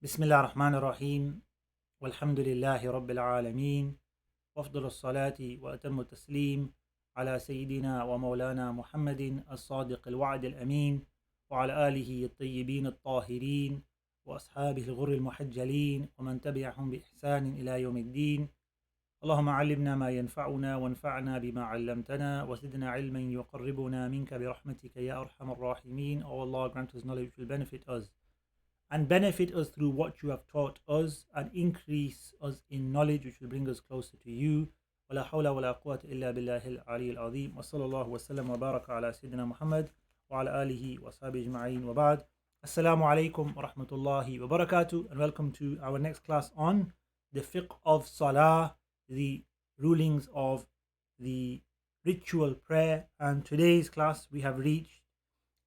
بسم الله الرحمن الرحيم والحمد لله رب العالمين وأفضل الصلاة وأتم التسليم على سيدنا ومولانا محمد الصادق الوعد الأمين وعلى آله الطيبين الطاهرين وأصحابه الغر المحجلين ومن تبعهم بإحسان إلى يوم الدين. اللهم علمنا ما ينفعنا وانفعنا بما علمتنا وزدنا علما يقربنا منك برحمتك يا أرحم الراحمين. Oh Allah, grant us knowledge which will benefit us and benefit us through what you have taught us, and increase us in knowledge which will bring us closer to you. ولا حول ولا قوة إلا بالله العلي العظيم وصلى الله وسلم وبارك على سيدنا محمد وعلى آله وصحبه أجمعين وبعد. Assalamu alaikum wa rahmatullahi wa barakatuh, and welcome to our next class on the fiqh of salah, the rulings of the ritual prayer. And today's class we have reached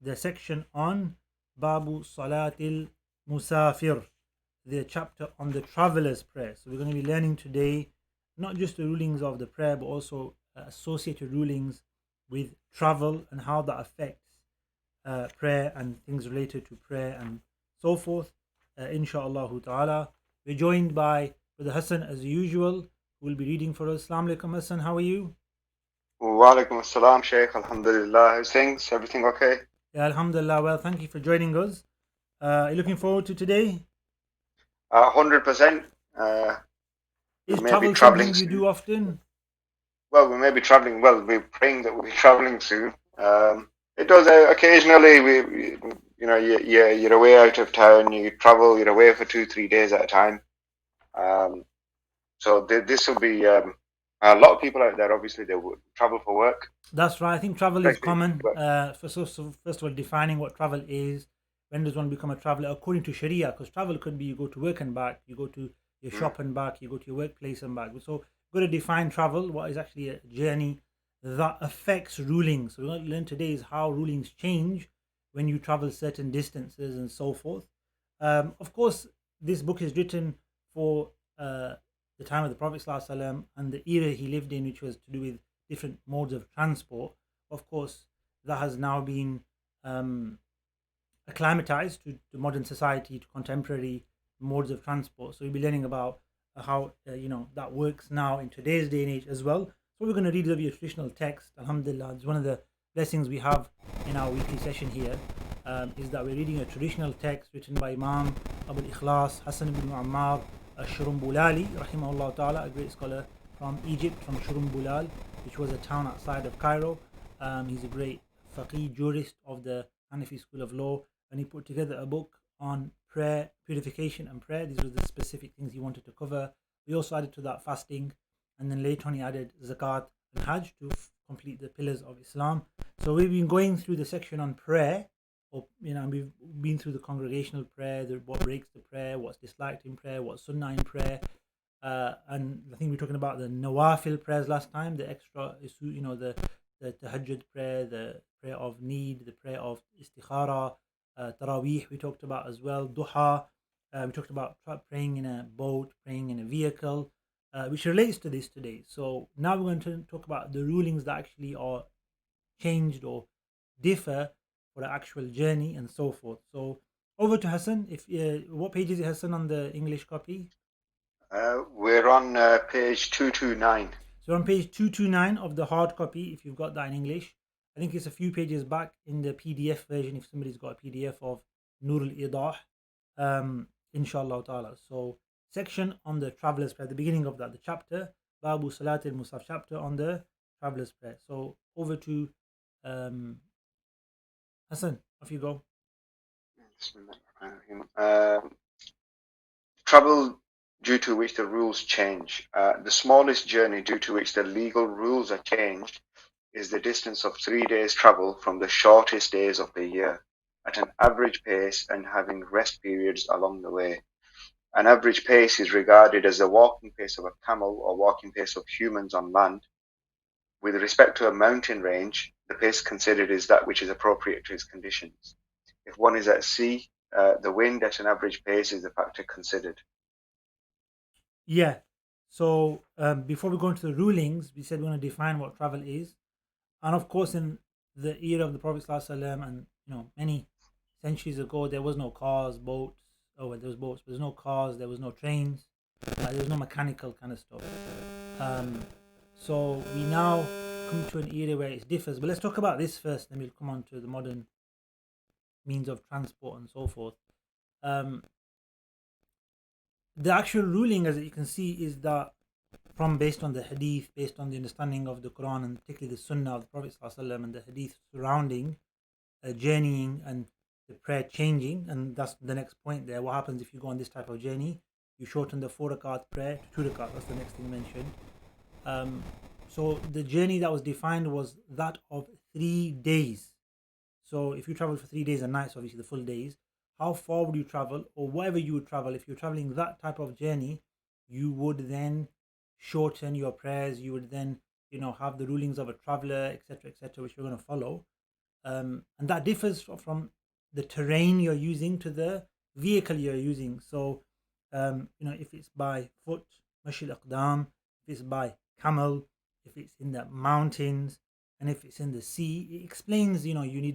the section on Babu Salatil Musafir, the chapter on the traveler's prayer. So we're going to be learning today not just the rulings of the prayer, but also associated rulings with travel and how that affects prayer and things related to prayer and so forth. Insha'Allah ta'ala. We're joined by Brother Hassan as usual, who will be reading for us. Assalamu alaikum, Hassan. How are you? Wa alaikum assalam, Shaykh. Alhamdulillah. How's things? Everything okay? Yeah, Alhamdulillah. Well, thank you for joining us. Are you looking forward to today? 100%. Is May be travel traveling something you soon. do often? Well, we may be traveling. Well, we're praying that we'll be traveling soon. It does occasionally. You're away out of town. You travel. You're away for 2-3 days at a time. So this will be a lot of people out there. Obviously, they would travel for work. That's right. I think travel is Especially common. work. First of all, defining what travel is. When does one become a traveler according to Sharia? Because travel could be you go to work and back, you go to your shop and back, you go to your workplace and back. So we've got to define travel. What is actually a journey that affects rulings? So we're going to learn today is how rulings change when you travel certain distances and so forth. Of course, this book is written for the time of the Prophet ﷺ and the era he lived in, which was to do with different modes of transport. Of course, that has now been acclimatized to modern society, to contemporary modes of transport. So we'll be learning about how that works now in today's day and age as well. So we're going to read a traditional text. Alhamdulillah, it's one of the blessings we have in our weekly session here, is that we're reading a traditional text written by Imam Abu al-Ikhlas Hassan ibn Ammar al-Shurumbulali, rahimahullah ta'ala, a great scholar from Egypt, from Shurumbulal, which was a town outside of Cairo. He's a great faqih jurist of the Hanafi school of law, and he put together a book on prayer, purification and prayer. These were the specific things he wanted to cover. We also added to that fasting, and then later on he added zakat and hajj to complete the pillars of Islam. So we've been going through the section on prayer, or we've been through the congregational prayer, what breaks the prayer, what's disliked in prayer, what's sunnah in prayer, and I think we were talking about the nawafil prayers last time, the extra, the tahajjud prayer, the prayer of need, the prayer of istikhara, taraweeh we talked about as well, duha. We talked about praying in a boat, praying in a vehicle, which relates to this today. So now we're going to talk about the rulings that actually are changed or differ for the actual journey and so forth. So over to Hassan. If what page is it, Hassan, on the English copy? We're on page 229. So on page 229 of the hard copy, if you've got that in English. I think it's a few pages back in the PDF version, if somebody's got a PDF of al-Idaah, inshallah ta'ala. So section on the traveler's prayer, the beginning of that, the chapter, Babu Salatil Musaf, chapter on the traveler's prayer. So over to Hassan, off you go. Travel due to which the rules change. The smallest journey due to which the legal rules are changed is the distance of 3 days travel from the shortest days of the year, at an average pace and having rest periods along the way. An average pace is regarded as the walking pace of a camel or walking pace of humans on land. With respect to a mountain range, the pace considered is that which is appropriate to its conditions. If one is at sea, the wind at an average pace is the factor considered. Yeah. So before we go into the rulings, we said we're going to define what travel is, and of course, in the era of the Prophet ﷺ, and many centuries ago, there was no cars, boats, Oh, well, there was boats. There was no cars. There was no trains. There was no mechanical kind of stuff. Um, so we now come to an era where it differs. But let's talk about this first, then we'll come on to the modern means of transport and so forth. Um, the actual ruling, as you can see, is that from based on the hadith, based on the understanding of the Quran and particularly the Sunnah of the Prophet ﷺ and the hadith surrounding journeying and the prayer changing, and that's the next point there. What happens if you go on this type of journey? You shorten the 4 rakat prayer to 2 rakat. That's the next thing mentioned. So the journey that was defined was that of 3 days. So if you travel for 3 days and nights, obviously the full days, how far would you travel, or whatever you would travel? If you're traveling that type of journey, you would then shorten your prayers. You would then, have the rulings of a traveler, etc., which we're going to follow. And that differs from the terrain you're using to the vehicle you're using. So, if it's by foot, mashil aqdam, if it's by camel, if it's in the mountains, and if it's in the sea, it explains, you need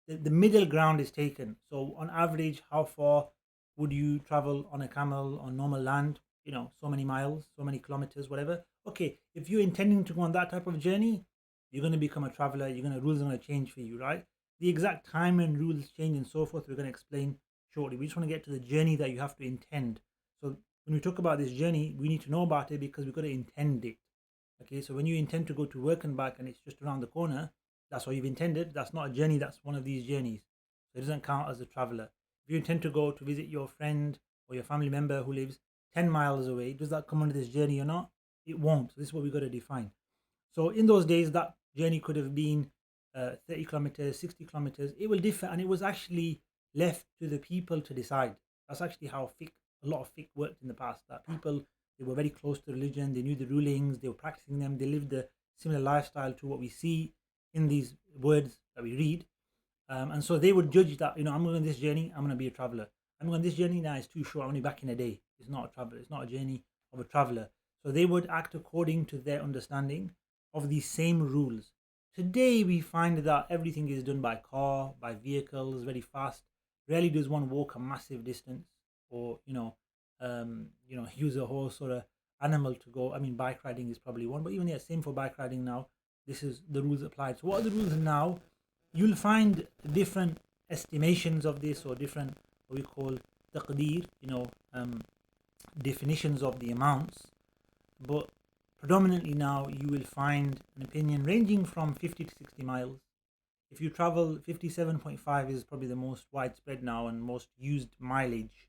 the middle ground is taken. So, on average, how far would you travel on a camel on normal land? So many miles, so many kilometers, whatever. Okay, if you're intending to go on that type of journey, you're going to become a traveler. Rules are going to change for you, right? The exact time and rules change and so forth, we're going to explain shortly. We just want to get to the journey that you have to intend. So when we talk about this journey, we need to know about it because we've got to intend it. Okay, so when you intend to go to work and back and it's just around the corner, that's what you've intended. That's not a journey. That's one of these journeys. So it doesn't count as a traveler. If you intend to go to visit your friend or your family member who lives 10 miles away, does that come under this journey or not? It won't. So this is what we've got to define. So in those days, that journey could have been 30 kilometers, 60 kilometers. It will differ, and it was actually left to the people to decide. That's actually how a lot of fiqh worked in the past. That people, they were very close to religion, they knew the rulings, they were practicing them, they lived a similar lifestyle to what we see in these words that we read. And so they would judge that, I'm going on this journey, I'm going to be a traveler. I'm going on this journey, now it's too short, I'm only back in a day. It's not a traveler, it's not a journey of a traveler. So they would act according to their understanding of these same rules. Today we find that everything is done by car, by vehicles, very fast. Rarely does one walk a massive distance or use a horse or a animal to go. I mean, bike riding is probably one, but even same for bike riding now. This is the rules applied. So what are the rules now? You'll find different estimations of this or different what we call taqdeer, definitions of the amounts. But predominantly now you will find an opinion ranging from 50 to 60 miles. If you travel 57.5 is probably the most widespread now and most used mileage.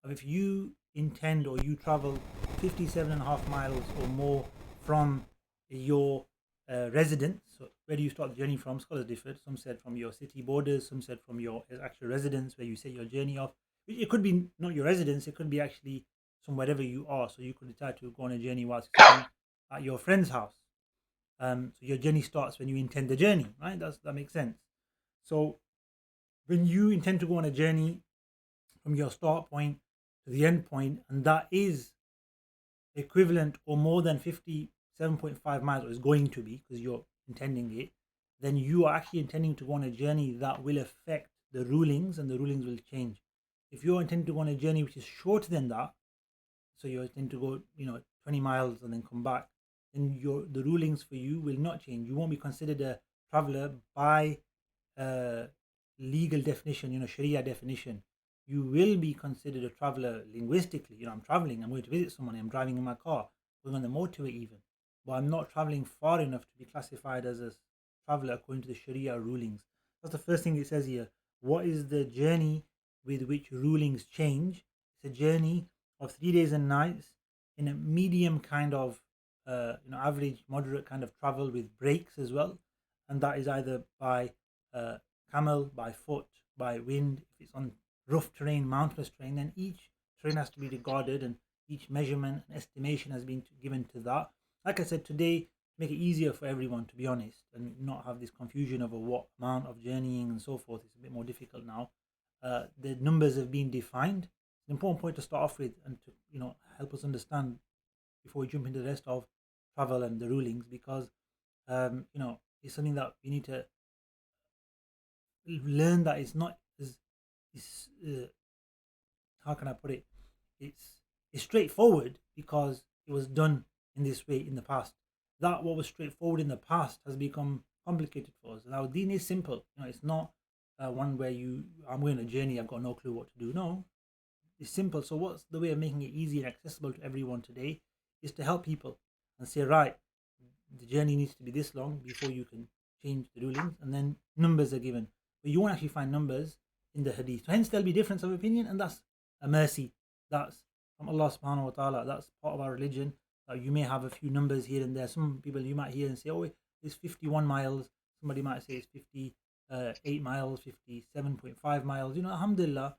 If you intend or you travel 57.5 miles or more from your residence, so where do you start the journey from? Scholars differed. Some said from your city borders, some said from your actual residence where you set your journey off. It could be not your residence, it could be actually from wherever you are. So you could decide to go on a journey whilst sitting at your friend's house. So your journey starts when you intend the journey, right? That makes sense. So when you intend to go on a journey from your start point to the end point, and that is equivalent or more than 57.5 miles, or is going to be because you're intending it, then you are actually intending to go on a journey that will affect the rulings, and the rulings will change. If you're intending to go on a journey which is shorter than that, so you intend to go 20 miles and then come back, then the rulings for you will not change. You won't be considered a traveler by legal definition, Sharia definition. You will be considered a traveler linguistically. I'm traveling, I'm going to visit someone, I'm driving in my car, going on the motorway even, but I'm not traveling far enough to be classified as a traveler according to the Sharia rulings. That's the first thing it says here. What is the journey with which rulings change? It's a journey of 3 days and nights in a medium kind of average moderate kind of travel with breaks as well, and that is either by camel, by foot, by wind. If it's on rough terrain, mountainous terrain, then each terrain has to be regarded and each measurement and estimation has been given to that. Like I said, today, make it easier for everyone, to be honest, and not have this confusion over what amount of journeying and so forth. It's a bit more difficult now. The numbers have been defined. It's an important point to start off with and to help us understand before we jump into the rest of travel and the rulings, because it's something that we need to learn, that it's not as how can I put it? It's straightforward because it was done in this way in the past. That what was straightforward in the past has become complicated for us. Now, Deen is simple. It's not one where I'm going on a journey. I've got no clue what to do. No, it's simple. So, what's the way of making it easy and accessible to everyone today? Is to help people and say, right, the journey needs to be this long before you can change the rulings, and then numbers are given. But you won't actually find numbers in the hadith. So hence there'll be difference of opinion, and that's a mercy. That's from Allah subhanahu wa ta'ala. That's part of our religion. You may have a few numbers here and there. Some people you might hear and say, oh, it's 51 miles. Somebody might say it's 58 miles, 57.5 miles. Alhamdulillah,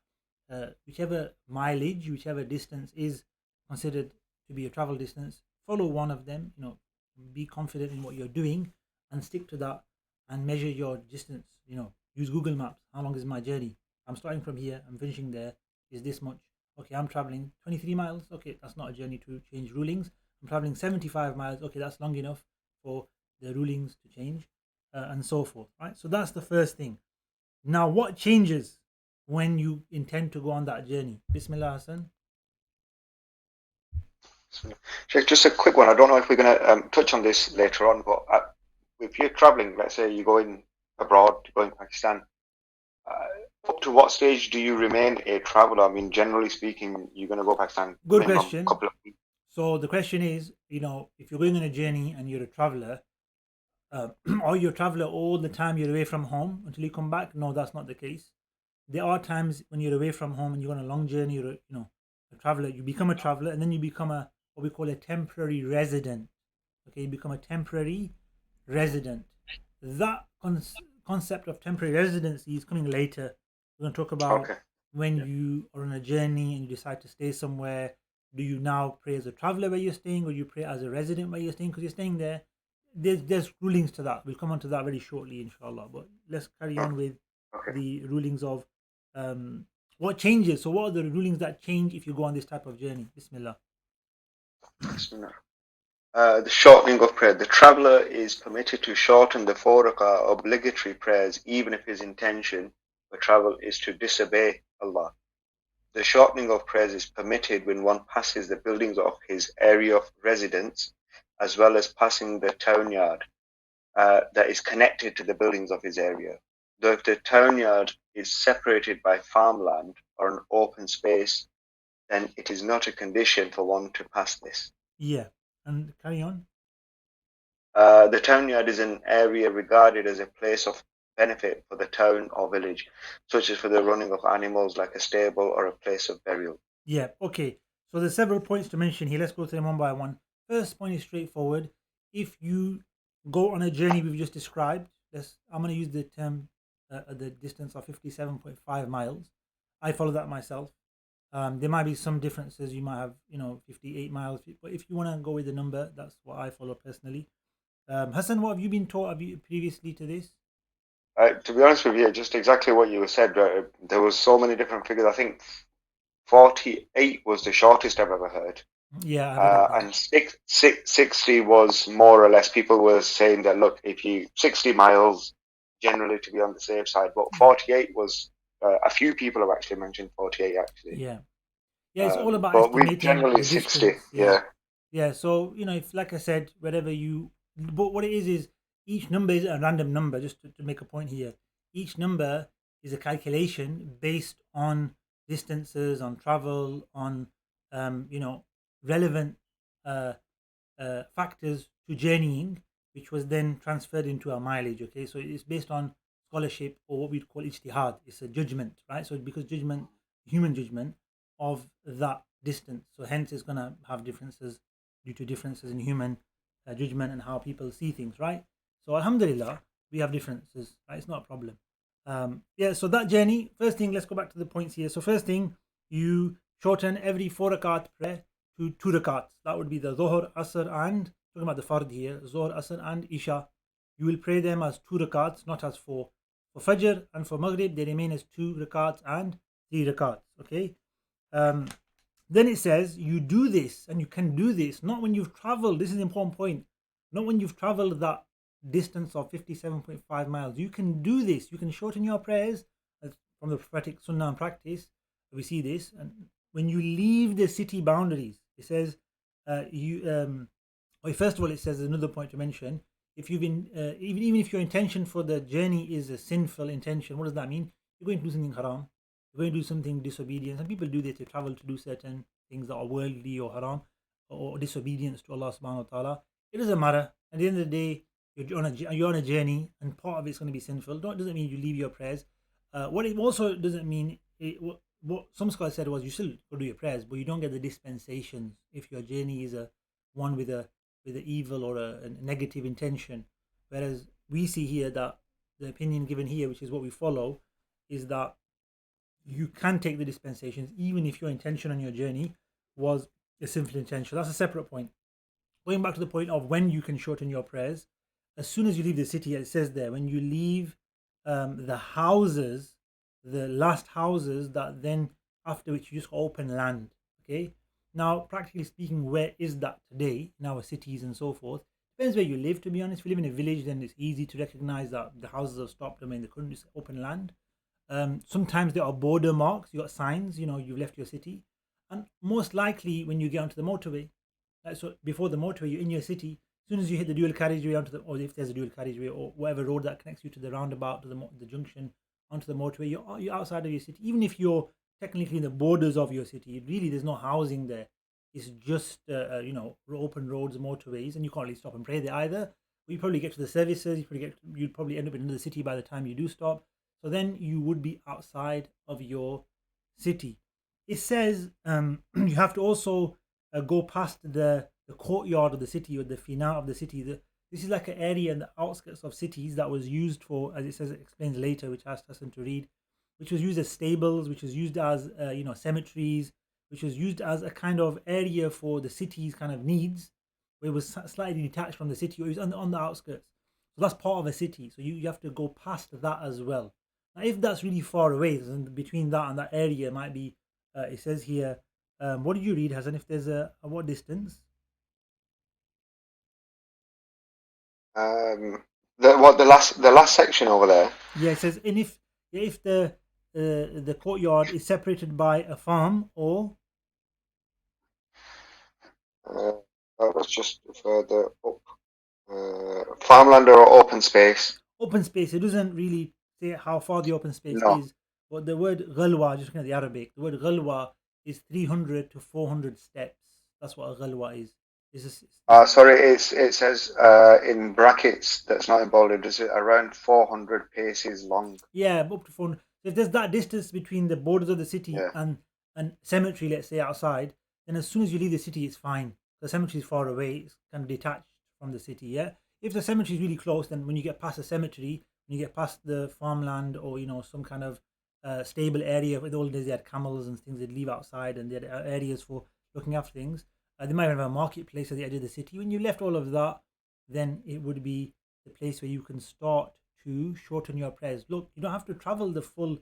whichever mileage, whichever distance is considered to be a travel distance, follow one of them. Be confident in what you're doing and stick to that and measure your distance. Use Google Maps. How long is my journey? I'm starting from here, I'm finishing there. Is this much? Okay, I'm traveling 23 miles. Okay, that's not a journey to change rulings. I'm traveling 75 miles. Okay, that's long enough for the rulings to change, and so forth. Right? So that's the first thing. Now, what changes when you intend to go on that journey? Bismillah, Hassan. Sheikh, just a quick one. I don't know if we're going to touch on this later on, but if you're traveling, let's say you're going abroad, you're going to Pakistan, up to what stage do you remain a traveler? I mean, generally speaking, you're going to go Pakistan. Good question. A couple of weeks. So the question is, if you're going on a journey and you're a traveler, or you're a traveler all the time, you're away from home until you come back. No, that's not the case. There are times when you're away from home and you're on a long journey, you're a traveler. You become a traveler, and then you become what we call a temporary resident. Okay, you become a temporary resident. That concept of temporary residency is coming later. We're going to talk about when you are on a journey and you decide to stay somewhere. Do you now pray as a traveler where you're staying, or you pray as a resident where you're staying because you're staying there? There's rulings to that. We'll come on to that very shortly, inshallah. But let's carry on with the rulings of what changes. So what are the rulings that change if you go on this type of journey? Bismillah. Bismillah. The shortening of prayer. The traveler is permitted to shorten the 4 rak'ah obligatory prayers even if his intention for travel is to disobey Allah. The shortening of prayers is permitted when one passes the buildings of his area of residence, as well as passing the town yard that is connected to the buildings of his area. Though if the town yard is separated by farmland or an open space, then it is not a condition for one to pass this. Yeah, and carry on. The town yard is an area regarded as a place of benefit for the town or village, such as for the running of animals like a stable or a place of burial. Yeah, okay. So there's several points to mention here. Let's go through them one by one. First point is straightforward. If you go on a journey we've just described, I'm going to use the term the distance of 57.5 miles. I follow that myself. There might be some differences. You might have, 58 miles. But if you want to go with the number, that's what I follow personally. Hassan, what have you been taught previously to this? To be honest with you, just exactly what you said. There was so many different figures. I think 48 was the shortest I've ever heard. Yeah. And 60 was more or less, people were saying that, look, if you 60 miles, generally to be on the safe side, but 48 was, a few people have actually mentioned 48 actually. Yeah, it's all about but estimating generally the 60, distance. Yeah, so, if, like I said, but what it is each number is a random number, just to make a point here. Each number is a calculation based on distances, on travel, on, relevant factors to journeying, which was then transferred into our mileage. Okay, so it's based on scholarship, or what we'd call ijtihad. It's a judgment, right? So because human judgment of that distance, so hence it's going to have differences due to differences in human judgment and how people see things, right? So alhamdulillah, we have differences, right? It's not a problem. So that journey, first thing, let's go back to the points here. So first thing, you shorten every 4 rakat prayer to 2 rakats. That would be the Dhuhr, Asr, and talking about the Fard here, Dhuhr, Asr, and Isha. You will pray them as 2 rakats, not as 4. For Fajr and for Maghrib, they remain as 2 rakats and 3 rakats. Okay. Then it says you do this, and you can do this not when you've traveled. This is an important point. Not when you've traveled that distance of 57.5 miles. You can do this. You can shorten your prayers from the prophetic sunnah and practice So we see this, and when you leave the city boundaries, it says well, first of all, it says another point to mention. If you've been even if your intention for the journey is a sinful intention, what does that mean? You're going to do something haram. You're going to do something disobedient. Some people do this to travel to do certain things that are worldly or haram or disobedience to Allah subhanahu wa ta'ala. It doesn't matter. At the end of the day, you're on a journey, and part of it's going to be sinful. Doesn't mean you leave your prayers. What it also doesn't mean, what some scholars said was you still go do your prayers, but you don't get the dispensations if your journey is a one with a evil or a negative intention. Whereas we see here that the opinion given here, which is what we follow, is that you can take the dispensations even if your intention on your journey was a sinful intention. That's a separate point. Going back to the point of when you can shorten your prayers, as soon as you leave the city, it says there, when you leave the houses, the last houses, that then after which you just open land. Okay. Now, practically speaking, where is that today in our cities and so forth? Depends where you live, to be honest. If you live in a village, then it's easy to recognize that the houses have stopped. I mean, they couldn't just open land. Sometimes there are border marks. You got signs. You've left your city, and most likely when you get onto the motorway, so before the motorway, you're in your city. As soon as you hit the dual carriageway or if there's a dual carriageway or whatever road that connects you to the roundabout, to the junction, onto the motorway, you're outside of your city. Even if you're technically in the borders of your city, really there's no housing there. It's just open roads, motorways, and you can't really stop and pray there either. But you probably get to the services. You'd probably end up in another city by the time you do stop. So then you would be outside of your city. It says you have to also go past the courtyard of the city or the fina of the city. This is like an area in the outskirts of cities that was used for, as it says, it explains later, which I asked Hassan to read, which was used as stables, which was used as cemeteries, which was used as a kind of area for the city's kind of needs, where it was slightly detached from the city, or it was on the outskirts. So that's part of a city. So you have to go past that as well. Now, if that's really far away, then between that and that area might be, it says here, what did you read, Hassan? If there's what distance? The last section over there. Yeah, it says, and if the courtyard is separated by a farm or That was just further up. Farmland or open space. open space, it doesn't really say how far the open space No. is. But the word ghalwa, just looking at the Arabic, the word ghalwa is 300 to 400 steps. That's what a ghalwa is. Sorry, it says in brackets that's not in bolded. Is it around 400 paces long? Yeah, up to 400. So if there's that distance between the borders of the city Yeah. and cemetery, let's say outside, then as soon as you leave the city, it's fine. The cemetery is far away, it's kind of detached from the city. Yeah. If the cemetery is really close, then when you get past the cemetery, when you get past the farmland or some kind of stable area, with all days they had camels and things they'd leave outside, and they had areas for looking after things. They might have a marketplace at the edge of the city. When you left all of that, then it would be the place where you can start to shorten your prayers. Look, you don't have to travel the full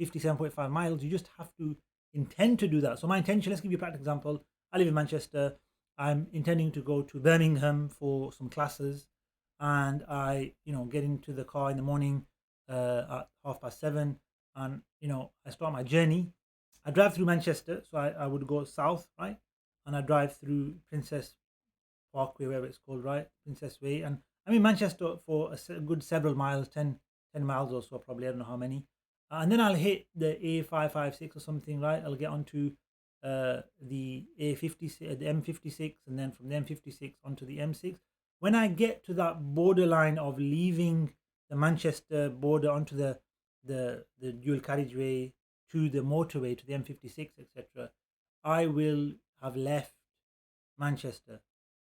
57.5 miles. You just have to intend to do that. So my intention, let's give you a practical example. I live in Manchester. I'm intending to go to Birmingham for some classes, and I, get into the car in the morning at 7:30, and I start my journey. I drive through Manchester, so I would go south, right, and I drive through Princess Parkway, wherever it's called, right, Princess Way, and I'm in Manchester for a good several miles, 10 miles or so, probably. I don't know how many. And then I'll hit the A556 or something, right? I'll get onto the A56, the M56, and then from the M56 onto the M6. When I get to that borderline of leaving the Manchester border onto the dual carriageway to the motorway, to the M56, etc., I will have left Manchester,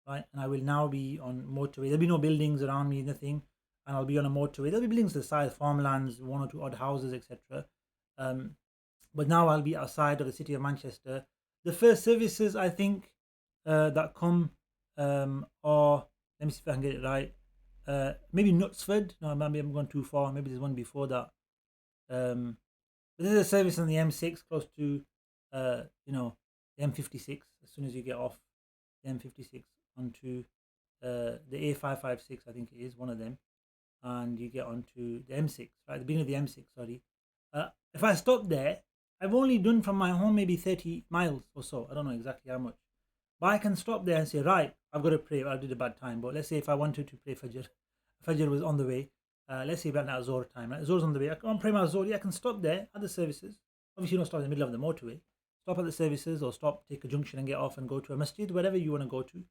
right? And I will now be on motorway. There'll be no buildings around me, nothing, and I'll be on a motorway. There'll be buildings to the side, farmlands, one or two odd houses, etc. But now I'll be outside of the city of Manchester. The first services I think that come are, let me see if I can get it right. Maybe Knutsford. No, maybe I'm going too far. Maybe there's one before that. But there's a service on the M6 close to the M56. As soon as you get off the M56 onto the A556, I think it is one of them, and you get onto the M6, right? The beginning of the M6, sorry. If I stop there, I've only done from my home maybe 30 miles or so. I don't know exactly how much. But I can stop there and say, right, I've got to pray. I did a bad time. But let's say if I wanted to pray Fajr, Fajr was on the way. Let's say about now Zohr time. Right? Zohr's on the way. I can't pray my Zohr. Yeah, I can stop there at the services. Obviously, you don't stop in the middle of the motorway. Stop at the services or stop, take a junction and get off and go to a masjid, wherever you want to go to.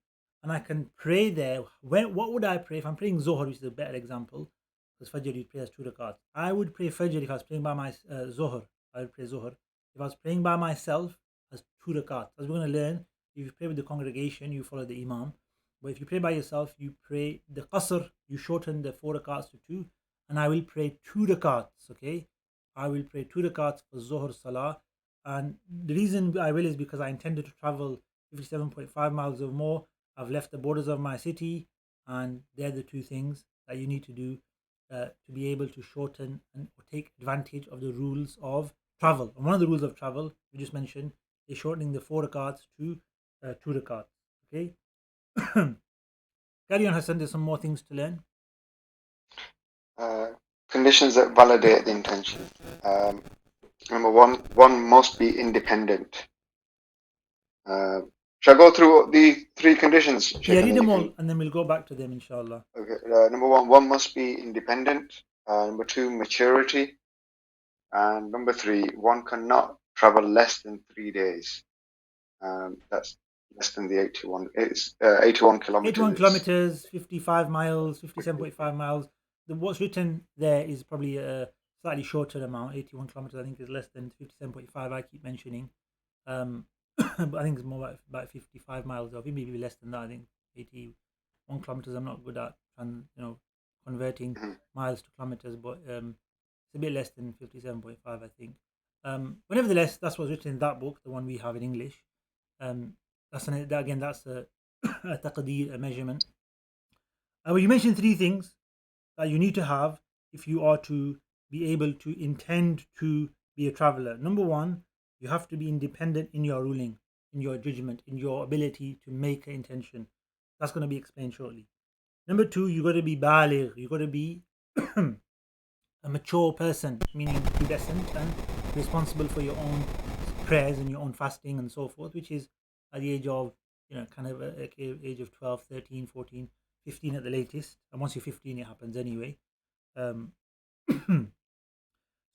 And I can pray there. What would I pray? If I'm praying Zohr, which is a better example, because Fajr you pray as 2 rakats. I would pray Fajr if I was praying by my Zohr. I would pray Zohr. If I was praying by myself, as 2 rakats. As we're going to learn, if you pray with the congregation, you follow the Imam. But if you pray by yourself, you pray the Qasr, you shorten the 4 rakats to 2. And I will pray 2 rakats, okay? I will pray 2 rakats for Zohr Salah. And the reason I will is because I intended to travel 57.5 miles or more. I've left the borders of my city, and they're the two things that you need to do to be able to shorten and take advantage of the rules of travel. And one of the rules of travel we just mentioned is shortening the 4 rakats to 2 rakats. Okay. Carry on, Hassan. There's some more things to learn. Conditions that validate the intention. Number one must be independent. Shall I go through the 3 conditions? Yeah, read them all, and then we'll go back to them, inshallah. Okay. Number one must be independent. Number 2, maturity. And number 3, one cannot travel less than 3 days. That's less than the 81. It's 81 kilometers. 81 kilometers, 55 miles, 57.5 miles. What's written there is probably a slightly shorter amount. 81 kilometers, I think, is less than 57.5. I keep mentioning, but I think it's more about 55 miles. Or maybe less than that. I think 81 kilometers. I'm not good at converting miles to kilometers, but it's a bit less than 57.5, I think. But nevertheless, that's what's written in that book, the one we have in English. That's a taqdeer, a measurement. Well, you mentioned 3 things that you need to have if you are to be able to intend to be a traveler. Number 1, you have to be independent in your ruling, in your judgment, in your ability to make an intention. That's going to be explained shortly. Number 2, you got to be baligh. You got to be a mature person, meaning pubescent and responsible for your own prayers and your own fasting and so forth, which is at the age of, age of 12, 13, 14, 15 at the latest. And once you're 15, it happens anyway.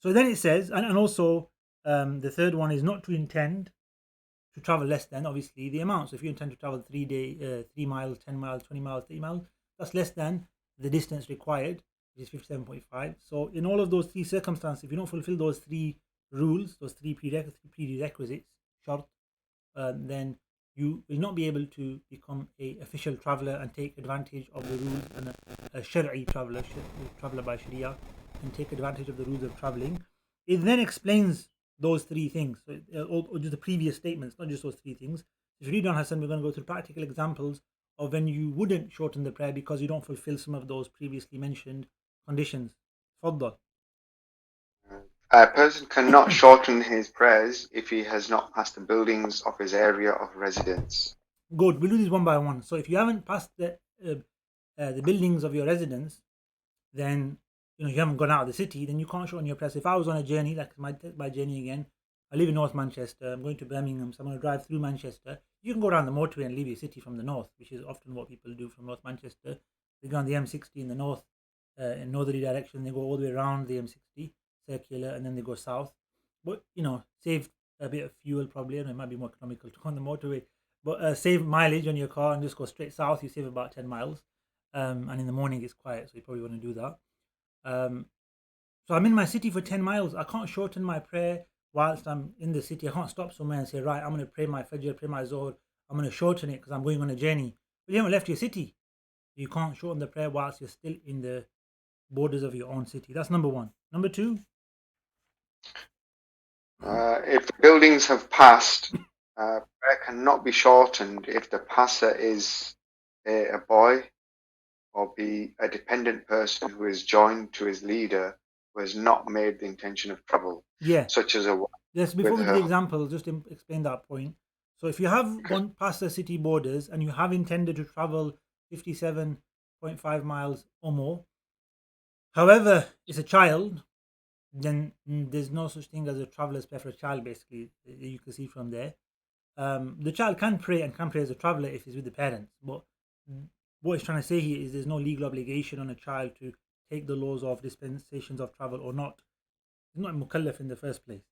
So then it says, and also the third one is not to intend to travel less than, obviously, the amount. So if you intend to travel 3 miles, 10 miles, 20 miles, 30 miles, that's less than the distance required, which is 57.5. So in all of those 3 circumstances, if you don't fulfill those 3 rules, those 3 prerequisites, shart, then you will not be able to become a official traveler and take advantage of the rules, and a shari'i traveler by Sharia, and take advantage of the rules of traveling. It then explains those 3 things, or just the previous statements, not just those 3 things. If you read on, Hassan, we're going to go through practical examples of when you wouldn't shorten the prayer because you don't fulfill some of those previously mentioned conditions. Faddal. A person cannot shorten his prayers if he has not passed the buildings of his area of residence. Good. We'll do this one by one. So if you haven't passed the buildings of your residence, then you haven't gone out of the city, then you can't shorten your prayers. If I was on a journey, like my journey again, I live in North Manchester, I'm going to Birmingham, so I'm going to drive through Manchester. You can go around the motorway and leave your city from the north, which is often what people do from North Manchester. They go on the M60 in the north, in northerly direction, they go all the way around the M60, circular, and then they go south. But, save a bit of fuel probably, and it might be more economical to go on the motorway. But save mileage on your car and just go straight south, you save about 10 miles. And in the morning it's quiet, so you probably want to do that. So I'm in my city for 10 miles. I can't shorten my prayer whilst I'm in the city. I can't stop somewhere and say, right, I'm going to pray my Fajr, pray my Zohr. I'm going to shorten it because I'm going on a journey. But you haven't left your city. You can't shorten the prayer whilst you're still in the borders of your own city. That's number 1. Number 2. If the buildings have passed, prayer cannot be shortened if the passer is a boy or be a dependent person who is joined to his leader who has not made the intention of travel. Yeah. Such as a... Yes, before we do the example, just to explain that point. So if you have gone past the city borders and you have intended to travel 57.5 miles or more, however, it's a child, then there's no such thing as a traveler's prayer for a child, basically. You can see from there. The child can pray and can pray as a traveler if he's with the parents. But what he's trying to say here is there's no legal obligation on a child to take the laws of dispensations of travel or not. He's not mukallaf in the first place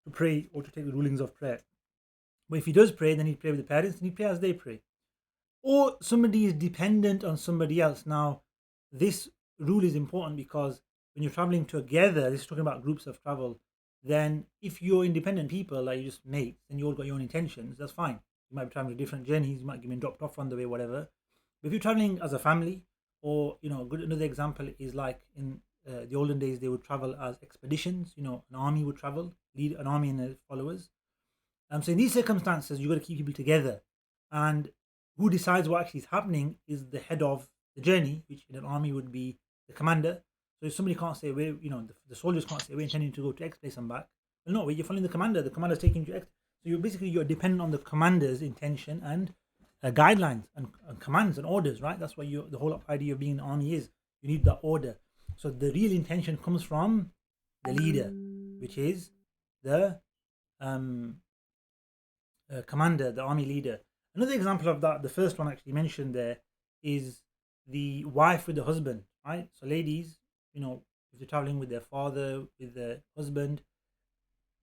to pray or to take the rulings of prayer. But if he does pray, then he'd pray with the parents and he'd pray as they pray. Or somebody is dependent on somebody else. Now, this rule is important because when you're traveling together, this is talking about groups of travel, then if you're independent people, like you just mates, and you all got your own intentions, that's fine. You might be traveling to different journeys, you might get dropped off on the way, whatever. But if you're traveling as a family, or another example is like in the olden days, they would travel as expeditions. An army would travel, lead an army and their followers. So in these circumstances, you've got to keep people together, and who decides what actually is happening is the head of the journey, which in an army would be the commander. So if somebody can't say where, the soldiers can't say we're intending to go to X place and back. Well, no, you're following the commander. The commander's taking you to X. So you're dependent on the commander's intention and guidelines and commands and orders, right? That's what the whole idea of being an army is. You need that order. So the real intention comes from the leader, which is the commander, the army leader. Another example of that, the first one actually mentioned there, is the wife with the husband, right? So ladies, if they're traveling with their father, with their husband,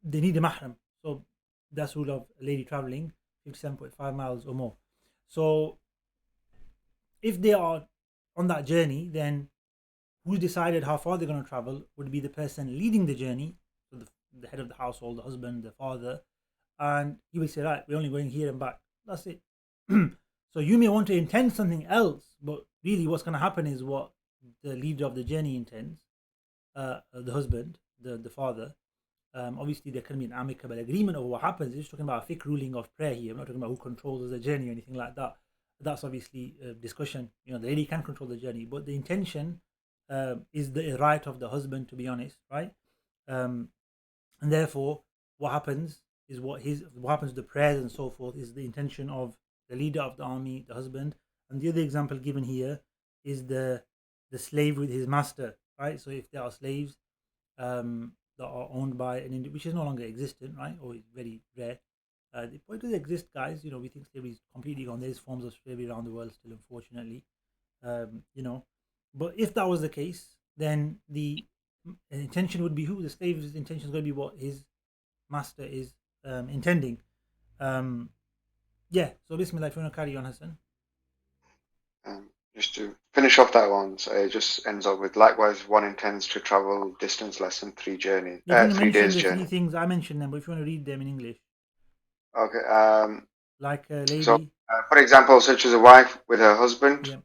they need a mahram. So that's the rule of a lady traveling 57.5 miles or more. So if they are on that journey, then who's decided how far they're going to travel would be the person leading the journey, so the head of the household, the husband, the father, and he will say, right, we're only going here and back. That's it. So you may want to intend something else, but really what's going to happen is what the leader of the journey intends, the husband, the father. Obviously, there can be an amicable agreement over what happens. He's talking about a fiqh ruling of prayer here. I'm not talking about who controls the journey or anything like that. That's obviously a discussion. The lady can control the journey, but the intention is the right of the husband, to be honest, right? And therefore, what happens is what happens to the prayers and so forth is the intention of the leader of the army, the husband. And the other example given here is the slave with his master, right? So if there are slaves that are owned by an individual, which is no longer existent, right, or it's very rare. It does exist, guys. We think slavery is completely gone. There's forms of slavery around the world still, unfortunately. But if that was the case, then the intention would be who the slave's intention is going to be what his master is intending. Yeah. So Bismillah, if you want to carry on, Hassan. Just to finish off that one, so it just ends up with likewise one intends to travel distance less than 3 journey, If you want to 3 mention days the journey. 3 things, I mentioned them, but if you want to read them in English. Okay. Like a lady. So, for example, such as a wife with her husband,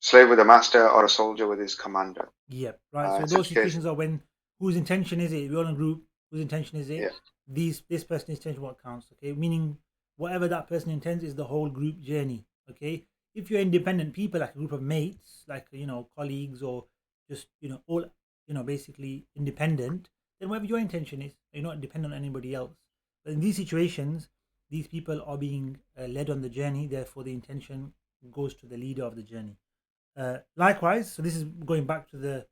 slave with a master, or a soldier with his commander. Yep. Right. So those situations are when whose intention is it? We're all in a group. Whose intention is it? Yeah. This person's intention what counts. Okay. Meaning whatever that person intends is the whole group journey. Okay. If you're independent people, like a group of mates, like colleagues, or just all basically independent, then whatever your intention is, you're not dependent on anybody else. But in these situations, these people are being led on the journey. Therefore, the intention goes to the leader of the journey. Likewise, so this is going back to the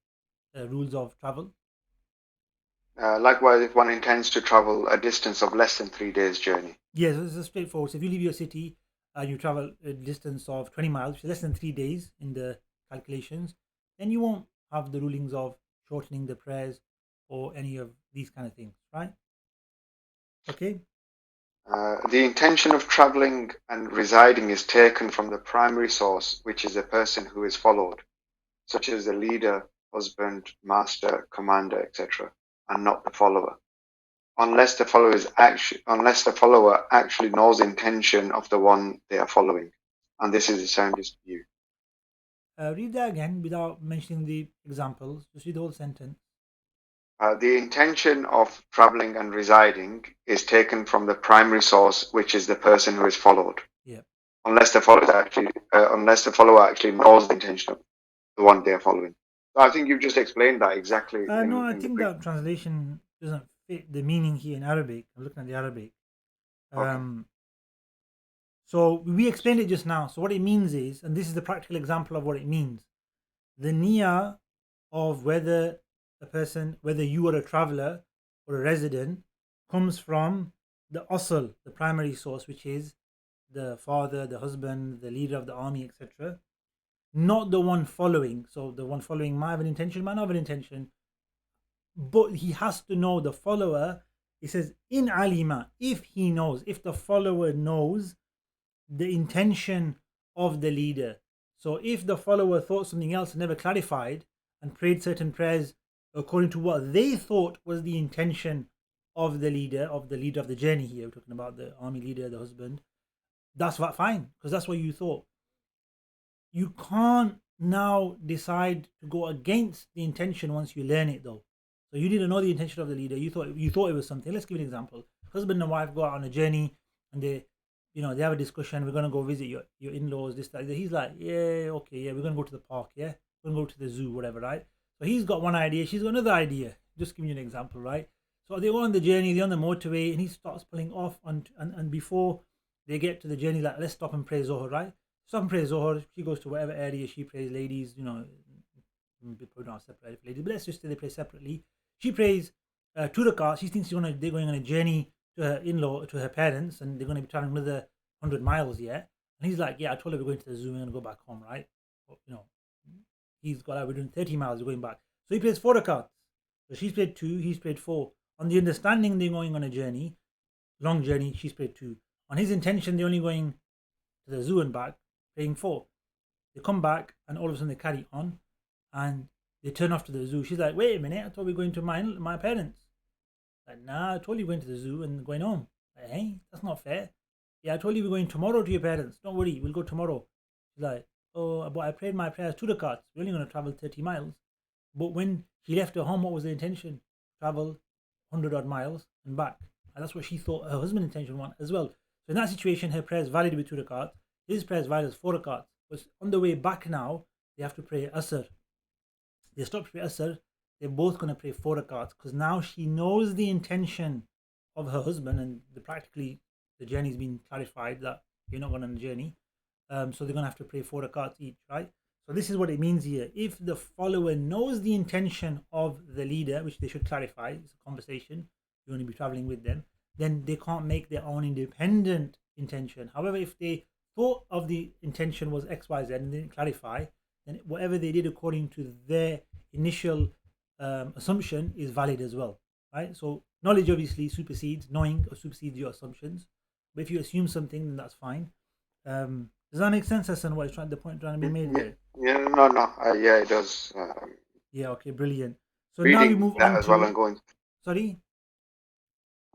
rules of travel. Likewise, if one intends to travel a distance of less than 3 days journey. Yes, this is straightforward. So if you leave your city and you travel a distance of 20 miles, which is less than 3 days in the calculations, then you won't have the rulings of shortening the prayers or any of these kind of things, right? Okay. The intention of traveling and residing is taken from the primary source, which is a person who is followed, such as the leader, husband, master, commander, etc., and not the follower, unless the follower actually knows the intention of the one they are following, and this is the soundest view. Read that again without mentioning the examples. Just read the whole sentence. The intention of traveling and residing is taken from the primary source, which is the person who is followed. Yeah. Unless the follower actually knows the intention of the one they are following. So I think you've just explained that exactly. No, I think that translation doesn't fit the meaning here in Arabic. I'm looking at the Arabic. Okay. So we explained it just now. So what it means is, and this is the practical example of what it means, the niyyah of whether a person, whether you are a traveler or a resident, comes from the asl, the primary source, which is the father, the husband, the leader of the army, etc. Not the one following. So the one following might have an intention, might not have an intention, but he has to know the follower. He says, in alima, if he knows, if the follower knows the intention of the leader. So if the follower thought something else and never clarified and prayed certain prayers according to what they thought was the intention of the leader of the journey here, we're talking about the army leader, the husband, that's fine, because that's what you thought. You can't now decide to go against the intention once you learn it, though. So you didn't know the intention of the leader. You thought it was something. Let's give an example. Husband and wife go out on a journey, and they have a discussion. We're gonna go visit your in-laws. This that. He's like, yeah, okay, yeah, we're gonna go to the park. Yeah, we're gonna go to the zoo, whatever, right? So he's got one idea. She's got another idea. Just giving you an example, right? So they go on the journey. They're on the motorway, and he starts pulling off. And before they get to the journey, like, let's stop and pray Zohar, right? Stop and pray Zohar. She goes to whatever area she prays. Ladies, people don't separate ladies, but let's just say they pray separately. She prays 2 rakats. She thinks they're going on a journey to her in-law, to her parents, and they're going to be traveling another 100 miles yet. And he's like, yeah, I told her we're going to the zoo, we're going to go back home, right? But, he's got like, we're doing 30 miles, we're going back. So he plays 4 rakats. So she's played 2, he's played 4. On the understanding they're going on a journey, long journey, she's played 2. On his intention, they're only going to the zoo and back, playing 4. They come back, and all of a sudden they carry on, and they turn off to the zoo. She's like, wait a minute, I thought we were going to my parents. Like, nah, I told you we're going to the zoo and going home. Like, hey, that's not fair. Yeah, I told you we're going tomorrow to your parents. Don't worry, we'll go tomorrow. She's like, oh, but I prayed my prayers 2 rakats. We're only going to travel 30 miles. But when she left her home, what was the intention? Travel 100 odd miles and back. And that's what she thought her husband's intention was as well. So in that situation, her prayer is valid with 2 rakats. His prayer is valid as 4 rakats. But on the way back now, they have to pray Asr. They stop to pray Asr. They're both going to pray 4 rakats, because now she knows the intention of her husband, and practically the journey's been clarified that you're not going on a journey. So they're going to have to pray 4 rakats each, right? So this is what it means here. If the follower knows the intention of the leader, which they should clarify, it's a conversation, you're going to be traveling with them, then they can't make their own independent intention. However, if they thought of the intention was X, Y, Z and didn't clarify, then whatever they did according to their initial assumption is valid as well, right? So knowledge obviously supersedes, knowing or supersedes your assumptions. But if you assume something, then that's fine. Does that make sense, Hassan? What is the point trying to be made there? Yeah, no. Yeah, it does. Yeah, okay, brilliant. So now we move on as to. well and going. Sorry.